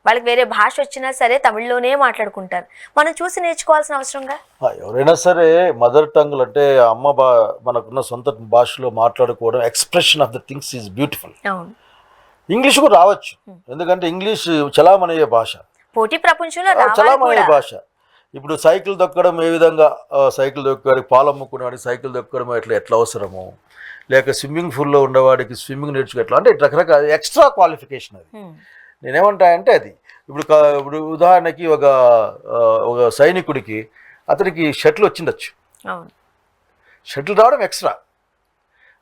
వాళ్ళకి వేరే భాష వచ్చినా సరే తమిళ్లోనే మాట్లాడుకుంటారు. మనం చూసి నేర్చుకోవాల్సిన అవసరంగా. ఎవరైనా సరే మదర్ టంగ్ అంటే మనకున్న సొంత భాషలో మాట్లాడుకోవడం, expression of the things is beautiful. అవును, ఇంగ్లీష్ కూడా రావచ్చు, ఎందుకంటే ఇంగ్లీష్ చలామణయ్యే భాష, పోటీ ప్రపంచంలో చలామణయ్యే భాష. ఇప్పుడు సైకిల్ దొక్కడం ఏ విధంగా, సైకిల్ దొక్కడానికి పాలమ్ముకునేవాడికి సైకిల్ దొక్కడం ఎట్లా అవసరము, లేక స్విమ్మింగ్ పూల్లో ఉండేవాడికి స్విమ్మింగ్ నేర్చుకోవట్లా, అంటే రకరకాల ఎక్స్ట్రా క్వాలిఫికేషన్ అది. నేనేమంటానంటే అది ఇప్పుడు ఉదాహరణకి ఒక సైనికుడికి అతనికి షటిల్ వచ్చిండొచ్చు, షటిల్ రావడం ఎక్స్ట్రా.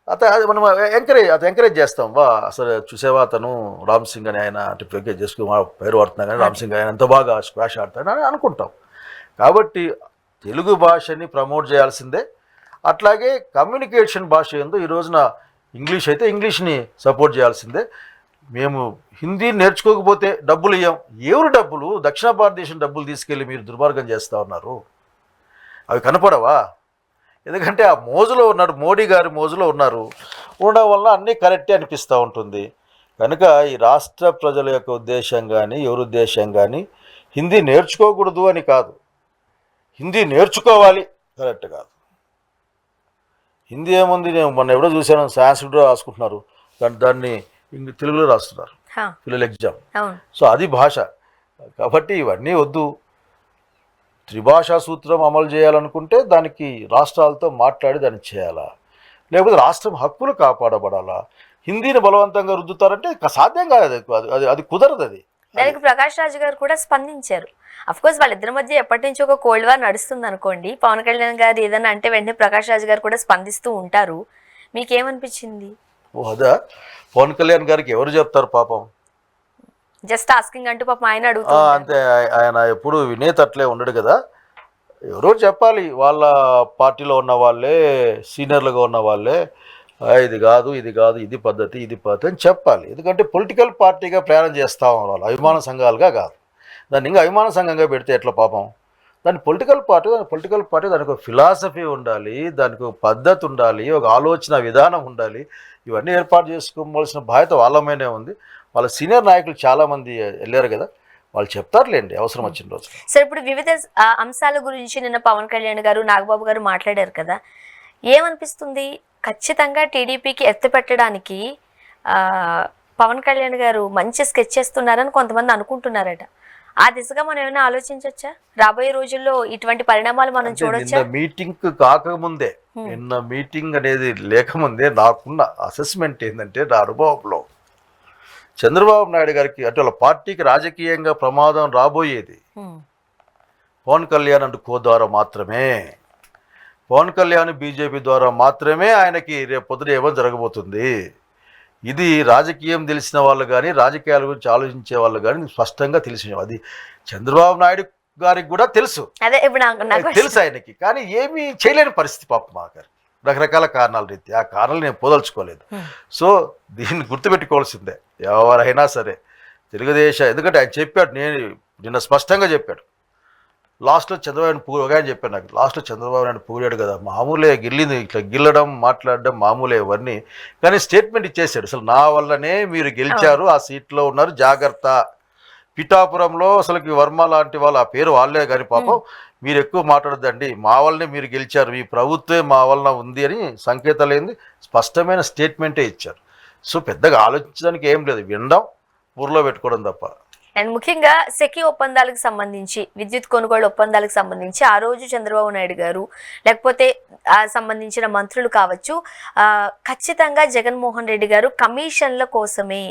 అది మనం ఎంకరేజ్ చేస్తాం. అసలు చూసేవా అతను రామ్ సింగ్ అని ఆయన అంటే ఎంకరేజ్ చేసుకుని పేరు వాడుతున్నా కానీ రామ్ సింగ్ ఆయన ఎంత బాగా స్క్వాష్ ఆడతాడు అని అనుకుంటాం. కాబట్టి తెలుగు భాషని ప్రమోట్ చేయాల్సిందే. అట్లాగే కమ్యూనికేషన్ భాష ఏందో ఈ రోజున ఇంగ్లీష్ అయితే ఇంగ్లీష్ని సపోర్ట్ చేయాల్సిందే. మేము హిందీ నేర్చుకోకపోతే డబ్బులు ఇవ్వం. ఎవరు డబ్బులు? దక్షిణ భారతదేశం డబ్బులు తీసుకెళ్ళి మీరు దుర్మార్గం చేస్తూ ఉన్నారు. అవి కనపడవా? ఎందుకంటే ఆ మోజులో ఉన్నారు, మోడీ గారి మోజులో ఉండడం వల్ల అన్నీ కరెక్టే అనిపిస్తూ ఉంటుంది. కనుక ఈ రాష్ట్ర ప్రజల యొక్క ఉద్దేశం కానీ ఎవరి ఉద్దేశం కానీ హిందీ నేర్చుకోకూడదు అని కాదు, హిందీ నేర్చుకోవాలి, కరెక్ట్ కాదు. హిందీ ఏముంది, నేను మొన్న ఎవడో చూశాను, సాంస్క్రిట్లో రాసుకుంటున్నారు, దాన్ని తెలుగులో రాస్తున్నారు పిల్లల ఎగ్జామ్. సో అది భాష. కాబట్టి ఇవన్నీ వద్దు. త్రిభాషా సూత్రం అమలు చేయాలనుకుంటే దానికి రాష్ట్రాలతో మాట్లాడి దాన్ని చేయాలా, లేకపోతే రాష్ట్రం హక్కులు కాపాడబడాలా. హిందీని బలవంతంగా రుద్దుతారంటే సాధ్యం కాదు, అది కుదరదు. అది దానికి ప్రకాష్ రాజ్ గారు కూడా స్పందించారు. అఫ్ కోర్స్ వాళ్ళిద్దరి మధ్య ఎప్పటి నుంచి ఒక కోల్డ్ వార్ నడుస్తుంది అనుకోండి. పవన్ కళ్యాణ్ గారు ఏదైనా అంటే వెంటనే ప్రకాష్ రాజ్ గారు కూడా స్పందిస్తూ ఉంటారు. మీకేమనిపించింది? అదా పవన్ కళ్యాణ్ గారికి ఎవరు చెప్తారు పాపం, జస్ట్ ఆస్కింగ్ అంటూ పాపం ఆయన అడుగుతారు అంతే. ఆయన ఎప్పుడు వినేత అట్లే ఉండడు కదా, ఎవరో చెప్పాలి. వాళ్ళ పార్టీలో ఉన్న వాళ్ళే, సీనియర్లుగా ఉన్న వాళ్ళే ఇది కాదు ఇది పద్ధతి అని చెప్పాలి. ఎందుకంటే పొలిటికల్ పార్టీగా ప్రయాణం చేస్తూ ఉన్నారు, అభిమాన సంఘాలుగా కాదు. దాన్ని ఇంకా అభిమాన సంఘంగా పెడితే ఎట్లా పాపం. దాని పొలిటికల్ పార్టీ దానికి ఒక ఫిలాసఫీ ఉండాలి, దానికి ఒక పద్ధతి ఉండాలి, ఒక ఆలోచన విధానం ఉండాలి. ఇవన్నీ ఏర్పాటు చేసుకోవాల్సిన బాధ్యత వాళ్ళ మీదే ఉంది. వాళ్ళ సీనియర్ నాయకులు చాలామంది వెళ్ళారు కదా, వాళ్ళు చెప్తారులేండి అవసరం వచ్చిన రోజు. సార్ ఇప్పుడు వివిధ అంశాల గురించి నిన్న పవన్ కళ్యాణ్ గారు, నాగబాబు గారు మాట్లాడారు కదా, ఏమనిపిస్తుంది? ఖచ్చితంగా టీడీపీకి ఎత్తుపెట్టడానికి పవన్ కళ్యాణ్ గారు మంచి స్కెచ్ చేస్తున్నారని కొంతమంది అనుకుంటున్నారట. ఆ దిశగా మనం ఏమైనా ఆలోచించవచ్చా? రాబోయే రోజుల్లో ఇటువంటి పరిణామాలు మనం చూడొచ్చా? నిన్న మీటింగ్ కాకముందే, నిన్న మీటింగ్ అనేది లేకముందే నాకున్న అసెస్మెంట్ ఏంటంటే, నా అనుభవంలో చంద్రబాబు నాయుడు గారికి అంటే వాళ్ళ పార్టీకి రాజకీయంగా ప్రమాదం రాబోయేది పవన్ కళ్యాణ్ అండ్ కో ద్వారా మాత్రమే. పవన్ కళ్యాణ్ బీజేపీ ద్వారా మాత్రమే ఆయనకి రేపు పొద్దున ఏమో జరగబోతుంది. ఇది రాజకీయం తెలిసిన వాళ్ళు కానీ, రాజకీయాల గురించి ఆలోచించే వాళ్ళు కానీ స్పష్టంగా తెలిసిన, అది చంద్రబాబు నాయుడు గారికి కూడా తెలుసు, అదే ఇప్పుడు తెలుసు ఆయనకి. కానీ ఏమీ చేయలేని పరిస్థితి పాప మా గారు, రకరకాల కారణాల రీతి. ఆ కారణాలు నేను పోదలుచుకోలేదు. సో దీన్ని గుర్తుపెట్టుకోవాల్సిందే ఎవరైనా సరే. తెలుగుదేశం, ఎందుకంటే ఆయన చెప్పాడు, నేను నిన్న స్పష్టంగా చెప్పాడు. లాస్ట్లో చంద్రబాబు ఒక ఆయన చెప్పాడు నాకు, లాస్ట్లో చంద్రబాబు నాయుడు పూగాడు కదా, మామూలే గిల్లింది, ఇట్లా గిల్లడం మాట్లాడడం మామూలే ఇవన్నీ, కానీ స్టేట్మెంట్ ఇచ్చేసాడు, అసలు నా వల్లనే మీరు గెలిచారు, ఆ సీట్లో ఉన్నారు, జాగ్రత్త. పిఠాపురంలో అసలుకి వర్మ లాంటి వాళ్ళు, ఆ పేరు వాళ్ళే కానీ పాపం, మీరు ఎక్కువ మాట్లాడద్దండి, మా వల్లనే మీరు గెలిచారు, మీ ప్రభుత్వమే మా వలన ఉంది అని సంకేతాలు ఏంది స్పష్టమైన స్టేట్మెంటే ఇచ్చారు. సో పెద్దగా ఆలోచించడానికి ఏం లేదు, వినడం, ఊర్లో పెట్టుకోవడం తప్ప. అండ్ ముఖ్యంగా సెకీ ఒప్పందాలకు సంబంధించి, విద్యుత్ కొనుగోలు ఒప్పందాలకు సంబంధించి ఆ రోజు చంద్రబాబు నాయుడు గారు లేకపోతే సంబంధించిన మంత్రులు కావచ్చు, ఖచ్చితంగా జగన్మోహన్ రెడ్డి గారు కమిషన్ల కోసమే,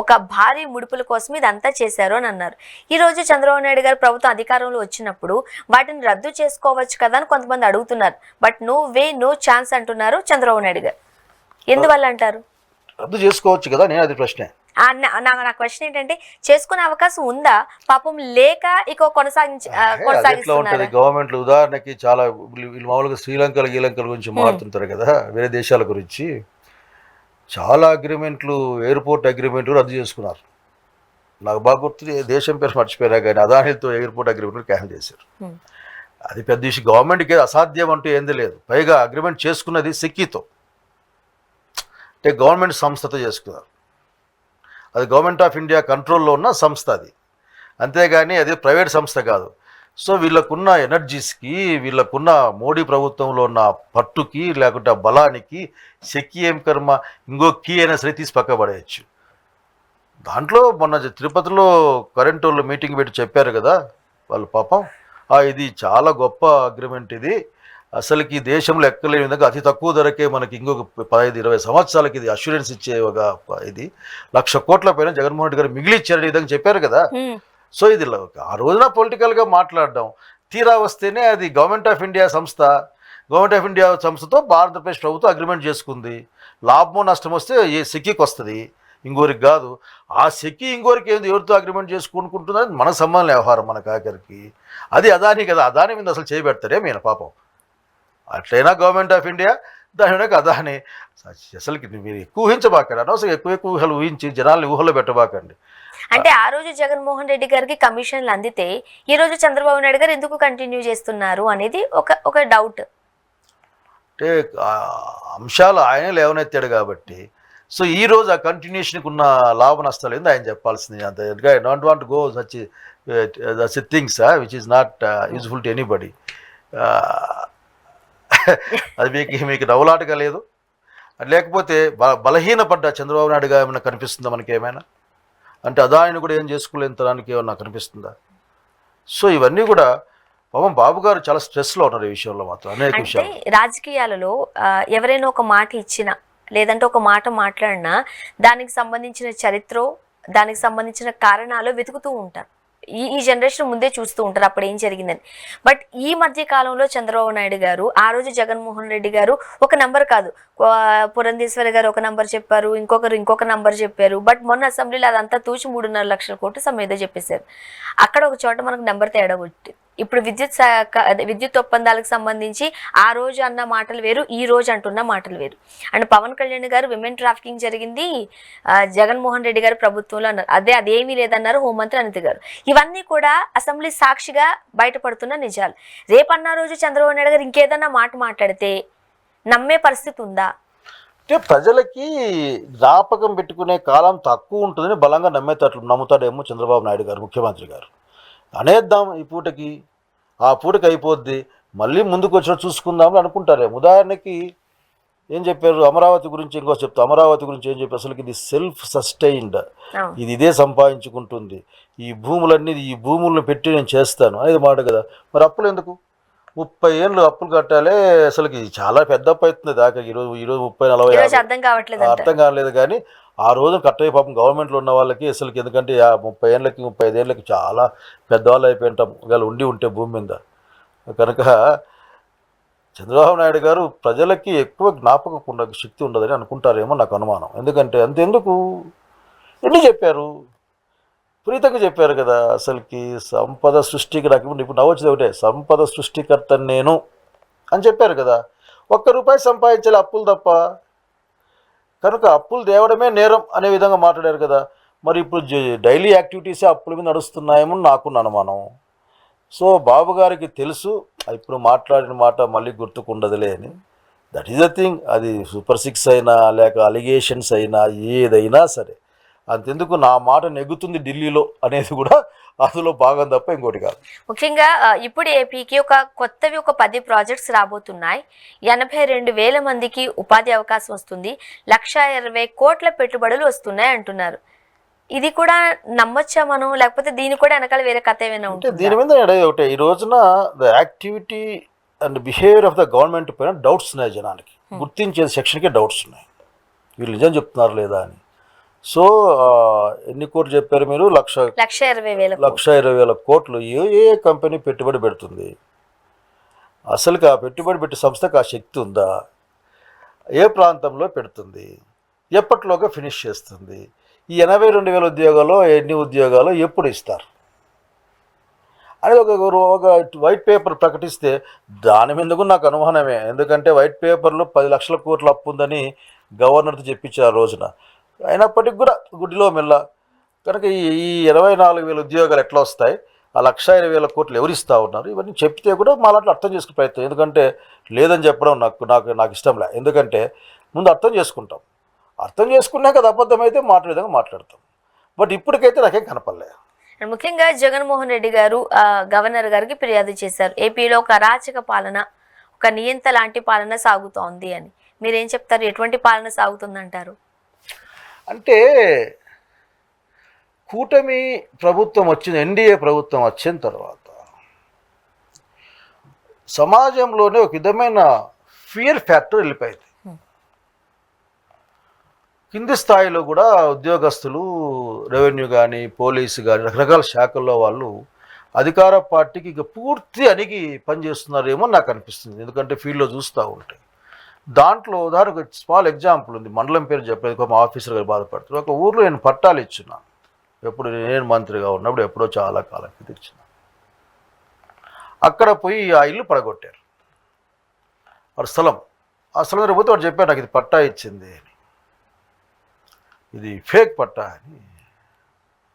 ఒక భారీ ముడుపుల కోసం ఇదంతా చేశారు అని అన్నారు. ఈ రోజు చంద్రబాబు నాయుడు గారు ప్రభుత్వం అధికారంలో వచ్చినప్పుడు వాటిని రద్దు చేసుకోవచ్చు కదా అని కొంతమంది అడుగుతున్నారు. But no way, no chance అంటున్నారు చంద్రబాబు నాయుడు గారు. ఎందువల్ల అంటారు? రద్దు చేసుకోవచ్చు కదా, నేను అది ప్రశ్నే. నా క్వశ్చన్ ఏంటంటే, చేసుకునే అవకాశం ఉందా? పాపం లేక ఇక కొనసాగిస్తున్నారు. గవర్నమెంట్ ఉదాహరణకి చాలా వీళ్ళు మామూలుగా శ్రీలంకల గురించి మాట్లాడుతుంటారు కదా, వేరే దేశాల గురించి. చాలా అగ్రిమెంట్లు, ఎయిర్పోర్ట్ అగ్రిమెంట్లు రద్దు చేసుకున్నారు. నాకు బాగా గుర్తుంది, దేశం పేరు మర్చిపోయినా కానీ అదానితో ఎయిర్పోర్ట్ అగ్రిమెంట్లు క్యాన్సిల్ చేశారు. అది పెద్ద విషయం, గవర్నమెంట్కి అసాధ్యం అంటూ ఏంది లేదు. పైగా అగ్రిమెంట్ చేసుకున్నది సెక్కీతో, అంటే గవర్నమెంట్ సంస్థతో చేసుకున్నారు. అది గవర్నమెంట్ ఆఫ్ ఇండియా కంట్రోల్లో ఉన్న సంస్థ అది, అంతేగాని అది ప్రైవేట్ సంస్థ కాదు. సో వీళ్ళకున్న ఎనర్జీస్కి, వీళ్ళకున్న మోడీ ప్రభుత్వంలో ఉన్న పట్టుకి, లేకుంటే బలానికి సెక్కి ఏం కర్మ, ఇంకో కీ అయినా సరే తీసి పక్కబడేయచ్చు. దాంట్లో మొన్న తిరుపతిలో కరెంట్ వాళ్ళు మీటింగ్ పెట్టి చెప్పారు కదా వాళ్ళు పాపం, ఇది చాలా గొప్ప అగ్రిమెంట్, ఇది అసలుకి దేశంలో ఎక్కలేని విధంగా అతి తక్కువ ధరకే మనకి ఇంకొక 15-20 సంవత్సరాలకి ఇది అష్యూరెన్స్ ఇచ్చే ఒక ఇది 1,00,000 కోట్ల పైన జగన్మోహన్ రెడ్డి గారు మిగిలిచ్చారని విధంగా చెప్పారు కదా. సో ఇది ఆ రోజున పొలిటికల్గా మాట్లాడడం, తీరా వస్తేనే అది గవర్నమెంట్ ఆఫ్ ఇండియా సంస్థ, గవర్నమెంట్ ఆఫ్ ఇండియా సంస్థతో ఆంధ్రప్రదేశ్ ప్రభుత్వం అగ్రిమెంట్ చేసుకుంది. లాభమో నష్టం వస్తే ఏ సెక్కీకి వస్తుంది, ఇంకోరికి కాదు. ఆ సెక్కీ ఇంకోరికి ఏంది, ఎవరితో అగ్రిమెంట్ చేసుకుంటుందని మనకు సంబంధం వ్యవహారం, మనకు ఆఖరికి. అది అదాని కదా, అదాని మీద అసలు చేయబెడతారే మీన పాపం. అట్లయినా గవర్నమెంట్ ఆఫ్ ఇండియా, దాని వెనక అదాని. అసలుకి మీరు ఎక్కువ ఊహించబాకండి, అనవసరం ఎక్కువ ఊహలు ఊహించి జనాల్ని ఊహలో పెట్టబాకండి. అంటే ఆ రోజు జగన్మోహన్ రెడ్డి గారికి కమిషన్లు అందితే ఈ రోజు చంద్రబాబు నాయుడు గారు ఎందుకు కంటిన్యూ చేస్తున్నారు అనేది ఒక డౌట్. అంటే అంశాలు ఆయన లేవనెత్తాడు కాబట్టి, సో ఈ రోజు ఆ కంటిన్యూషన్కి ఉన్న లాభ నష్టాలు ఏంది ఆయన చెప్పాల్సింది. అంతే, I don't want go such things which is not useful to anybody. అది మీకు నవ్వులాటగా లేదు. లేకపోతే బలహీనపడ్డ చంద్రబాబు నాయుడు గారు ఏమైనా కనిపిస్తుందా మనకి? ఏమైనా అంటే అదానిని కూడా ఏం చేసుకోలేని తరానికి ఏమన్నా కనిపిస్తుందా? సో ఇవన్నీ కూడా పాపం బాబు గారు చాలా స్ట్రెస్లో ఉన్నారు ఈ విషయంలో మాత్రం, అనేక విషయాలు. రాజకీయాలలో ఎవరైనా ఒక మాట ఇచ్చినా, లేదంటే ఒక మాట మాట్లాడినా దానికి సంబంధించిన చరిత్ర, దానికి సంబంధించిన కారణాలు వెతుకుతూ ఉంటారు. ఈ జనరేషన్ ముందే చూస్తూ ఉంటారు అప్పుడు ఏం జరిగిందని. బట్ ఈ మధ్య కాలంలో చంద్రబాబు నాయుడు గారు, ఆ రోజు జగన్మోహన్ రెడ్డి గారు ఒక నంబర్ కాదు, పురంధేశ్వరి గారు ఒక నంబర్ చెప్పారు, ఇంకొకరు ఇంకొక నంబర్ చెప్పారు. బట్ మొన్న అసెంబ్లీలో అదంతా తూచి 3.5 లక్షల కోట్లు ఏదో చెప్పేశారు. అక్కడ ఒక చోట మనకు నెంబర్ తేడా ఇప్పుడు విద్యుత్ శాఖ విద్యుత్ ఒప్పందాలకు సంబంధించి ఆ రోజు అన్న మాటలు వేరు, ఈ రోజు అంటున్న మాటలు వేరు. అండ్ పవన్ కళ్యాణ్ గారు విమెన్ ట్రాఫికింగ్ జరిగింది జగన్మోహన్ రెడ్డి గారు ప్రభుత్వంలో అన్నారు, అదేమీ లేదన్నారు హోంమంత్రి అనిత గారు. ఇవన్నీ కూడా అసెంబ్లీ సాక్షిగా బయటపడుతున్న నిజాలు. రేపన్న రోజు చంద్రబాబు నాయుడు గారు ఇంకేదన్నా మాట మాట్లాడితే నమ్మే పరిస్థితి ఉందా? అంటే ప్రజలకి జ్ఞాపకం పెట్టుకునే కాలం తక్కువ ఉంటుందని బలంగా నమ్ముతాడేమో చంద్రబాబు నాయుడు గారు, ముఖ్యమంత్రి గారు. అనేద్దాం ఈ పూటకి, ఆ పూటకి అయిపోద్ది, మళ్ళీ ముందుకు వచ్చిన చూసుకుందామని అనుకుంటారేమో. ఉదాహరణకి ఏం చెప్పారు అమరావతి గురించి, ఇంకో చెప్తా అమరావతి గురించి ఏం చెప్పారు, అసలు ఇది సెల్ఫ్ సస్టైన్డ్, ఇది ఇదే సంపాదించుకుంటుంది, ఈ భూములను పెట్టి నేను చేస్తాను అనేది మాట కదా. మరి అప్పులు ఎందుకు? 30 ఏళ్ళు అప్పులు కట్టాలి, అసలుకి చాలా పెద్ద అప్పు అవుతుంది దాకా. ఈరోజు 30-40 అర్థం కాలేదు. కానీ ఆ రోజు కట్టయ్యే పాపం గవర్నమెంట్లో ఉన్న వాళ్ళకి అసలుకి, ఎందుకంటే 30 ఏళ్ళకి 35 ఏళ్ళకి చాలా పెద్దవాళ్ళు అయిపోయింటాం వాళ్ళు ఉంటే భూమి మీద. కనుక చంద్రబాబు నాయుడు గారు ప్రజలకి ఎక్కువ జ్ఞాపకం శక్తి ఉండదని అనుకుంటారేమో నాకు అనుమానం. ఎందుకంటే అంతెందుకు ఎన్ని చెప్పారు, విపరీతంగా చెప్పారు కదా. అసలుకి సంపద సృష్టికి, నాకు ఇప్పుడు నవ్వొచ్చేది ఒకటే, సంపద సృష్టికర్త నేను అని చెప్పారు కదా. ₹1 సంపాదించాలి అప్పులు తప్ప, కనుక అప్పులు తేవడమే నేరం అనే విధంగా మాట్లాడారు కదా. మరి ఇప్పుడు డైలీ యాక్టివిటీసే అప్పుల మీద నడుస్తున్నాయేమో నాకు అనుమానం. సో బాబు గారికి తెలుసు ఇప్పుడు మాట్లాడిన మాట మళ్ళీ గుర్తుకుండదులే అని. That is the thing. అది సూపర్ 6 అయినా లేక అలిగేషన్స్ అయినా ఏదైనా సరే, అంతెందుకు నా మాట నెగ్గుతుంది ఢిల్లీలో అనేది కూడా అందులో భాగం తప్ప ఇంకోటి కాదు. ముఖ్యంగా ఇప్పుడు ఏపీకి కొత్తవి 10 ప్రాజెక్ట్స్ రాబోతున్నాయి. 82,000 మందికి ఉపాధి అవకాశం వస్తుంది. 1,20 కోట్ల పెట్టుబడులు వస్తున్నాయి అంటున్నారు. ఇది కూడా నమ్మొచ్చా మనం, లేకపోతే దీని కూడా వెనకాల వేరే కథ ఏమైనా ఉంటుంది? దీని మీద ఒకటే, ఈ రోజున the activity and behaviour of the government పైన డౌట్స్ ఉన్నాయి జనానికి. గుర్తించే సెక్షన్కి డౌట్స్ ఉన్నాయి, వీళ్ళు నిజం చెప్తున్నారు లేదా అని. సో ఎన్ని కోట్లు చెప్పారు మీరు? 1,20,000 కోట్లు. ఏ కంపెనీ పెట్టుబడి పెడుతుంది? అసలుకి ఆ పెట్టుబడి పెట్టే సంస్థకు ఆ శక్తి ఉందా? ఏ ప్రాంతంలో పెడుతుంది? ఎప్పటిలోగా ఫినిష్ చేస్తుంది? ఈ 82,000 ఉద్యోగాలు ఎన్ని ఉద్యోగాలు ఎప్పుడు ఇస్తారు అనేది ఒక వైట్ పేపర్ ప్రకటిస్తే దాని మీద కూడా నాకు అనుమానమే. ఎందుకంటే వైట్ పేపర్లో 10 లక్షల కోట్ల అప్పు ఉందని గవర్నర్తో చెప్పించారు ఆ రోజున. అయినప్పటికీ కూడా గుడిలో మెల్ల. కనుక ఈ 24,000 ఉద్యోగాలు ఎట్లా వస్తాయి, ఆ 1,20,000 కోట్లు ఎవరిస్తూ ఉన్నారు, ఇవన్నీ చెప్తే కూడా మాలాంటి అర్థం చేసుకునే ప్రయత్నం. ఎందుకంటే లేదని చెప్పడం నాకు ఇష్టం లే. ఎందుకంటే ముందు అర్థం చేసుకుంటాం, అర్థం చేసుకున్నాక అది అబద్ధమైతే విధంగా మాట్లాడతాం. బట్ ఇప్పటికైతే నాకేం కనపడలే. ముఖ్యంగా జగన్మోహన్ రెడ్డి గారు గవర్నర్ గారికి ఫిర్యాదు చేశారు, ఏపీలో ఒక అరాచక పాలన, ఒక నియంత లాంటి పాలన సాగుతోంది అని. మీరేం చెప్తారు? ఎటువంటి పాలన సాగుతుందంటారు? అంటే కూటమి ప్రభుత్వం వచ్చింది, ఎన్డీఏ ప్రభుత్వం వచ్చిన తర్వాత సమాజంలోనే ఒక విధమైన ఫియర్ ఫ్యాక్టర్ వెళ్ళిపోయింది. కింది స్థాయిలో కూడా ఉద్యోగస్తులు, రెవెన్యూ కానీ పోలీసు కానీ రకరకాల శాఖల్లో వాళ్ళు అధికార పార్టీకి ఇక పూర్తి అణిగి పనిచేస్తున్నారేమో నాకు అనిపిస్తుంది. ఎందుకంటే ఫీల్డ్లో చూస్తూ ఉంటే దాంట్లో ఉదాహరణకు స్మాల్ ఎగ్జాంపుల్ ఉంది. మండలం పేరు చెప్పలేదు, మా ఆఫీసర్ గారు బాధపడుతున్నారు. ఒక ఊర్లో నేను పట్టాలు ఇచ్చున్నాను, ఎప్పుడు నేను మంత్రిగా ఉన్నప్పుడు, ఎప్పుడో చాలా కాలం క్రితం ఇచ్చిన. అక్కడ పోయి ఆ ఇల్లు పడగొట్టారు, వాడు స్థలం. ఆ స్థలం దగ్గర పోతే వాడు చెప్పారు నాకు ఇది పట్టా ఇచ్చింది అని, ఇది ఫేక్ పట్టా అని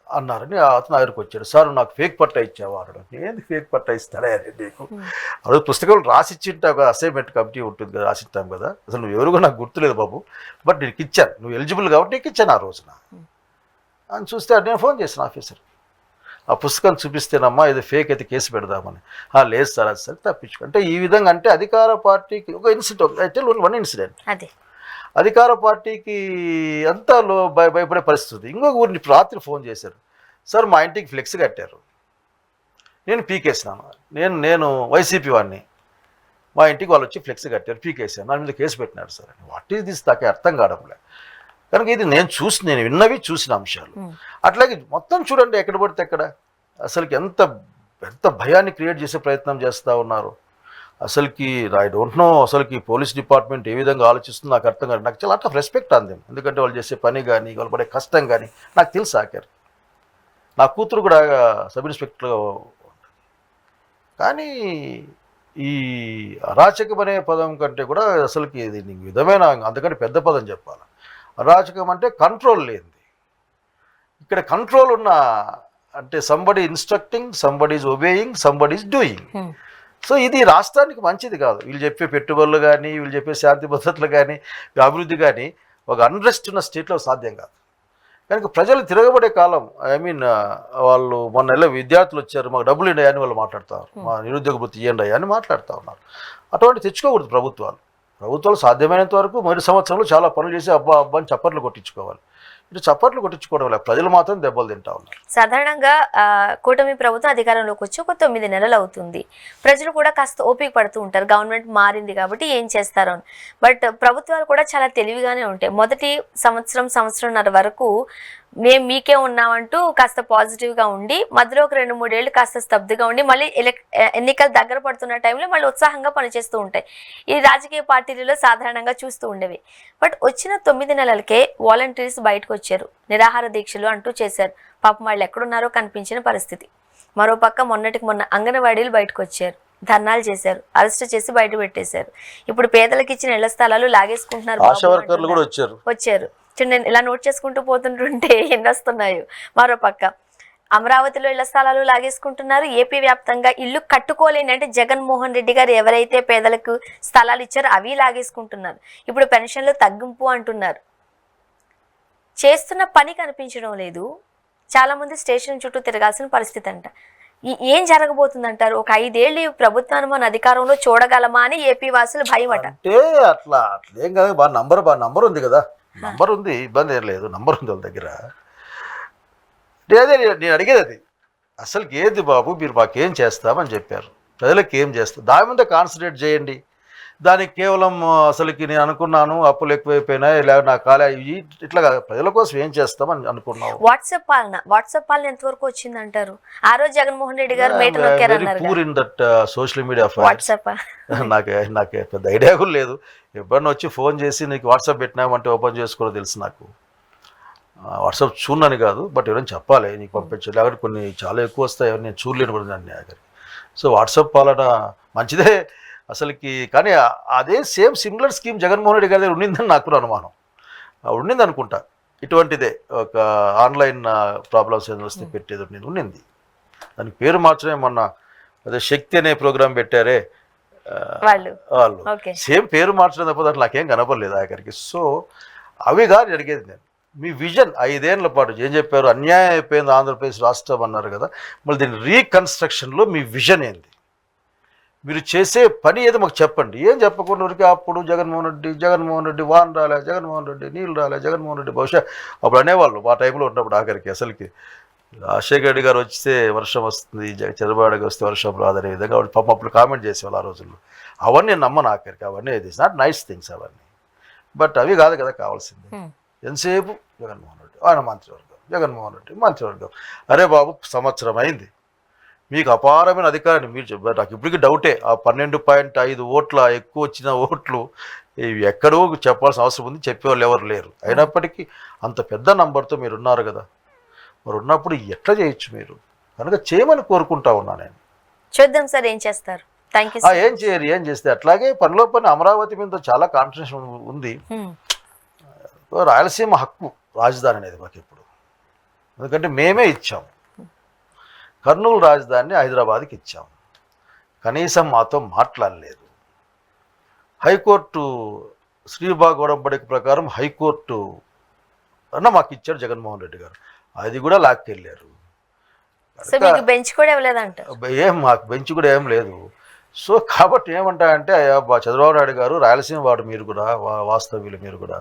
అన్నారని అతను దగ్గరికి వచ్చాడు. సార్ నాకు ఫేక్ పట్టా ఇచ్చేవాడు. ఏంది ఫేక్ పట్టా ఇస్తాడే అని నీకు? అదే పుస్తకాలు రాసిచ్చింటావు కదా, అసైన్మెంట్ కమిటీ ఉంటుంది కదా, రాసిస్తాం కదా. అసలు నువ్వు ఎవరుగా నాకు గుర్తులేదు బాబు, బట్ నీకు ఇచ్చాను, నువ్వు ఎలిజిబుల్ కాబట్టి నీకు ఇచ్చాను ఆ రోజున అని. చూస్తే నేను ఫోన్ చేశాను ఆఫీసర్, ఆ పుస్తకం చూపిస్తేనమ్మా ఇది ఫేక్ అయితే కేసు పెడదామని. లేదు సార్ అది సరే తప్పించుకో అంటే. ఈ విధంగా అంటే అధికార పార్టీకి ఒక ఇన్సిడెంట్, అయితే 1 ఇన్సిడెంట్ అధికార పార్టీకి అంతా భయపడే పరిస్థితి. ఇంకొక ఊరిని రాత్రి ఫోన్ చేశారు, సార్ మా ఇంటికి ఫ్లెక్స్ కట్టారు, నేను పీకేసినాను, నేను వైసీపీ వాడిని, మా ఇంటికి వాళ్ళు వచ్చి ఫ్లెక్స్ కట్టారు, పీకేసాను, దాని మీద కేసు పెట్టినారు సార్ అని. What is this? నాకే అర్థం కావడంలే. కనుక ఇది నేను విన్నవి చూసిన అంశాలు. అట్లాగే మొత్తం చూడండి, ఎక్కడ పడితే ఎక్కడ అసలుకి ఎంత భయాన్ని క్రియేట్ చేసే ప్రయత్నం చేస్తూ ఉన్నారు. అసలుకి ఐ డోంట్ నో, అసలుకి పోలీస్ డిపార్ట్మెంట్ ఏ విధంగా ఆలోచిస్తుందో నాకు అర్థం కాదు. నాకు చాలా ఆఫ్ రెస్పెక్ట్ అంది, ఎందుకంటే వాళ్ళు చేసే పని కానీ వాళ్ళు పడే కష్టం కానీ నాకు తెలుసు. ఆఖరి నా కూతురు కూడా సబ్ ఇన్స్పెక్టర్గా. కానీ ఈ అరాచకం అనే పదం కంటే కూడా అసలుకి ఇది నీకు విధమైన అందుకంటే పెద్ద పదం చెప్పాలి. అరాచకం అంటే కంట్రోల్ లేనిది. ఇక్కడ కంట్రోల్ ఉన్న అంటే somebody instructing, somebody is obeying, somebody is doing. So ఇది రాష్ట్రానికి మంచిది కాదు. వీళ్ళు చెప్పే పెట్టుబడులు కానీ, వీళ్ళు చెప్పే శాంతి భద్రతలు కానీ, అభివృద్ధి కానీ ఒక అన్రెస్ట్ ఉన్న స్టేట్లో సాధ్యం కాదు. కనుక ప్రజలు తిరగబడే కాలం, ఐ మీన్ వాళ్ళు మొన్న విద్యార్థులు వచ్చారు, మాకు డబ్బులు ఇవ్వండి అని వాళ్ళు మాట్లాడుతారు, మా నిరుద్యోగ వృత్తి ఇవ్వండి అని మాట్లాడుతూ ఉన్నారు. అటువంటి తెచ్చుకోకూడదు ప్రభుత్వాలు సాధ్యమైనంత వరకు మొదటి సంవత్సరంలో చాలా పనులు చేసి అబ్బా అబ్బా అని చప్పట్లు కొట్టించుకోవాలి. ఇటు చప్పట్లు కొట్టించుకోవడం వల్ల ప్రజలు మాత్రం దెబ్బలు తింటా ఉన్నారు. సాధారణంగా కూటమి ప్రభుత్వం అధికారంలోకి వచ్చి ఒక 9 నెలలు అవుతుంది. ప్రజలు కూడా కాస్త ఓపిక పడుతూ ఉంటారు, గవర్నమెంట్ మారింది కాబట్టి ఏం చేస్తారో అని. బట్ ప్రభుత్వాలు కూడా చాలా తెలివిగానే ఉంటాయి. మొదటి సంవత్సరంన్నర వరకు మేము మీకే ఉన్నామంటూ కాస్త పాజిటివ్గా ఉండి, మధ్యలో ఒక 2-3 ఏళ్ళు కాస్త స్తబ్దుగా ఉండి, మళ్ళీ ఎన్నికలు దగ్గర పడుతున్న టైంలో మళ్ళీ ఉత్సాహంగా పనిచేస్తూ ఉంటాయి. ఈ రాజకీయ పార్టీలలో సాధారణంగా చూస్తూ ఉండేవి. బట్ వచ్చిన 9 నెలలకే వాలంటీర్స్ బయటకు వచ్చారు, నిరాహార దీక్షలు అంటూ చేశారు. పాపం వాళ్ళు ఎక్కడున్నారో కనిపించిన పరిస్థితి. మరోపక్క మొన్నటికి మొన్న అంగన్వాడీలు బయటకు వచ్చారు, ధర్నాలు చేశారు, అరెస్ట్ చేసి బయట పెట్టేశారు. ఇప్పుడు పేదలకు ఇచ్చిన ఇళ్ల స్థలాలు లాగేసుకుంటున్నారు. వచ్చారు నేను ఇలా నోట్ చేసుకుంటూ పోతుంటుంటే ఎన్ని వస్తున్నాయో. మరోపక్క అమరావతిలో ఇళ్ల స్థలాలు లాగేసుకుంటున్నారు. ఏపీ వ్యాప్తంగా ఇల్లు కట్టుకోలేని అంటే జగన్మోహన్ రెడ్డి గారు ఎవరైతే పేదలకు స్థలాలు ఇచ్చారో అవి లాగేసుకుంటున్నారు. ఇప్పుడు పెన్షన్లు తగ్గింపు అంటున్నారు. చేస్తున్న పని కనిపించడం లేదు. చాలా మంది స్టేషన్ చుట్టూ తిరగాల్సిన పరిస్థితి అంట. ఏం జరగబోతుందంటారు? ఒక 5 ఏళ్ళు ప్రభుత్వాన్ని మన అధికారంలో చూడగలమా అని ఏపీ వాసులు భయం అట. అంటే అట్లేం కదా, బాగా నంబర్ ఉంది కదా, నంబర్ ఉంది, ఇబ్బంది ఏం లేదు, నంబర్ ఉంది వాళ్ళ దగ్గర. అదే నేను అడిగేది అది, అసలుకి ఏది బాబు మీరు మాకేం చేస్తామని చెప్పారు, ప్రజలకు ఏం చేస్తారు, దాని మీద కాన్సన్ట్రేట్ చేయండి. దానికి కేవలం అసలుకి నేను అనుకున్నాను అప్పులు ఎక్కువైపోయినాయి, లేదా నా కాలే ఇట్లా ప్రజల కోసం ఏం చేస్తామని అనుకున్నావు. వాట్సాప్ పాలన ఎంతవరకు వచ్చిందంటారు? ఆ రోజు జగన్మోహన్ రెడ్డి గారు poor in that social media నాకు పెద్ద ఐడియా కూడా లేదు. ఎప్పుడన్నా వచ్చి ఫోన్ చేసి నీకు వాట్సాప్ పెట్టినామంటే ఓపెన్ చేసుకోవాలో తెలుసు. నాకు వాట్సాప్ చూడని కాదు, బట్ ఎవరైనా చెప్పాలి నీకు పంపించాలి. లేకపోతే కొన్ని చాలా ఎక్కువ వస్తాయి, నేను చూడలేను కూడా దాన్ని ఆఖరికి. సో వాట్సాప్ పాలన మంచిదే అసలుకి. కానీ అదే సిమిలర్ స్కీమ్ జగన్మోహన్ రెడ్డి గారి దగ్గర ఉండిందని నాకు అనుమానం. ఉండింది అనుకుంటా, ఇటువంటిదే ఒక ఆన్లైన్ ప్రాబ్లమ్స్ ఏదో వస్తే పెట్టేది ఉండింది. దానికి పేరు మార్చడమే. మొన్న అదే శక్తి అనే ప్రోగ్రాం పెట్టారే వాళ్ళు, సేమ్ పేరు మార్చడం తప్ప దాంట్లో నాకేం కనపడలేదు ఆఖరికి. సో అవి కానీ అడిగేది నేను, మీ విజన్ 5 ఏళ్ల పాటు ఏం చెప్పారు, అన్యాయం అయిపోయింది ఆంధ్రప్రదేశ్ రాష్ట్రం అన్నారు కదా, మళ్ళీ దీని రీకన్స్ట్రక్షన్లో మీ విజన్ ఏంది, మీరు చేసే పని ఏదో మాకు చెప్పండి. ఏం చెప్పకుండా ఊరికి అప్పుడు జగన్మోహన్ రెడ్డి వాన రాలే, జగన్మోహన్ రెడ్డి నీళ్ళు రాలే, జగన్మోహన్ రెడ్డి బహుశా అప్పుడు అనేవాళ్ళు మా టైంలో ఉన్నప్పుడు. ఆఖరికి అసలుకి రాజశేఖర రెడ్డి గారు వస్తే వర్షం వస్తుంది, చంద్రబాబు వస్తే వర్షం రాదనే విధంగా పాపం అప్పుడు కామెంట్ చేసేవాళ్ళు ఆ రోజుల్లో. అవన్నీ నేను నమ్మను ఆఖరికి. అవన్నీ ఇట్స్ నాట్ నైస్ థింగ్స్ అవన్నీ. బట్ అవి కాదు కదా కావాల్సింది. ఎంతసేపు జగన్మోహన్ రెడ్డి ఆయన మంత్రివర్గం, జగన్మోహన్ రెడ్డి మంత్రివర్గం. అరే బాబు సంవత్సరం అయింది, మీకు అపారమైన అధికారాన్ని మీరు చెప్పారు. నాకు ఇప్పటికీ డౌటే, ఆ 12.5 ఓట్ల ఎక్కువ వచ్చిన ఓట్లు ఇవి ఎక్కడో చెప్పాల్సిన అవసరం ఉంది, చెప్పేవాళ్ళు ఎవరు లేరు. అయినప్పటికీ అంత పెద్ద నంబర్తో మీరు ఉన్నారు కదా, మరి ఉన్నప్పుడు ఎట్లా చేయొచ్చు మీరు, కనుక చేయమని కోరుకుంటా ఉన్నా నేను. చూద్దాం సార్ ఏం చేస్తారు. ఏం చేయరు, ఏం చేస్తే అట్లాగే పనిలో పని అమరావతి మీద చాలా కాన్సన్ట్రేషన్ ఉంది. రాయలసీమ హక్కు రాజధాని అనేది మాకు ఇప్పుడు, ఎందుకంటే మేమే ఇచ్చాము. కర్నూలు రాజధానిని హైదరాబాద్కి ఇచ్చాము, కనీసం మాతో మాట్లాడలేదు. హైకోర్టు శ్రీబాగ్ ఒడంబడిక ప్రకారం హైకోర్టు అన్న మాకు ఇచ్చాడు జగన్మోహన్ రెడ్డి గారు, అది కూడా లాక్కెళ్ళారు. బెంచ్ కూడా ఇవ్వలేదంట, మాకు బెంచ్ కూడా ఏం లేదు. సో కాబట్టి ఏమంటాయంటే చంద్రబాబు నాయుడు గారు రాయలసీమ వాడు మీరు కూడా, వాస్తవ్యులు మీరు కూడా,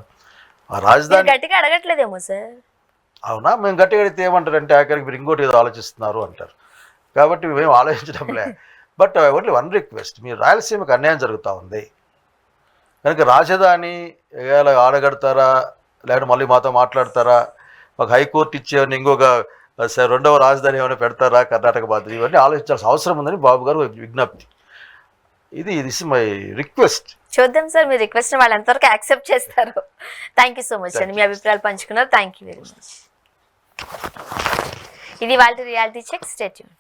ఆ రాజధాని గట్టిగా అడగట్లేదేమో సార్. అవునా, మేము గట్టిగా అడిగితే ఏమంటారంటే ఆఖరికి మీరు ఇంకోటి ఏదో ఆలోచిస్తున్నారు అంటారు. కాబట్టి మేము ఆలోచించడంలే. బట్ ఓన్లీ వన్ రిక్వెస్ట్, మీరు రాయలసీమకు అన్యాయం జరుగుతూ ఉంది కనుక రాజధాని ఆడగడతారా, లేకపోతే మళ్ళీ మాతో మాట్లాడతారా, మాకు హైకోర్టు ఇచ్చేవన్నీ ఇంకొక 2వ రాజధాని ఏమైనా పెడతారా కర్ణాటక బాధ్యత, ఇవన్నీ ఆలోచించాల్సిన అవసరం ఉందని బాబు గారు విజ్ఞప్తి. This my request. చూద్దాం సార్, మీ రిక్వెస్ట్ వాళ్ళు ఎంతవరకు యాక్సెప్ట్ చేస్తారు. థ్యాంక్ యూ సో మచ్ అండి, మీ అభిప్రాయాలు పంచుకున్నారు. Thank you very much. ఇది వాళ్ళ రియాలిటీ చెక్. Stay tune.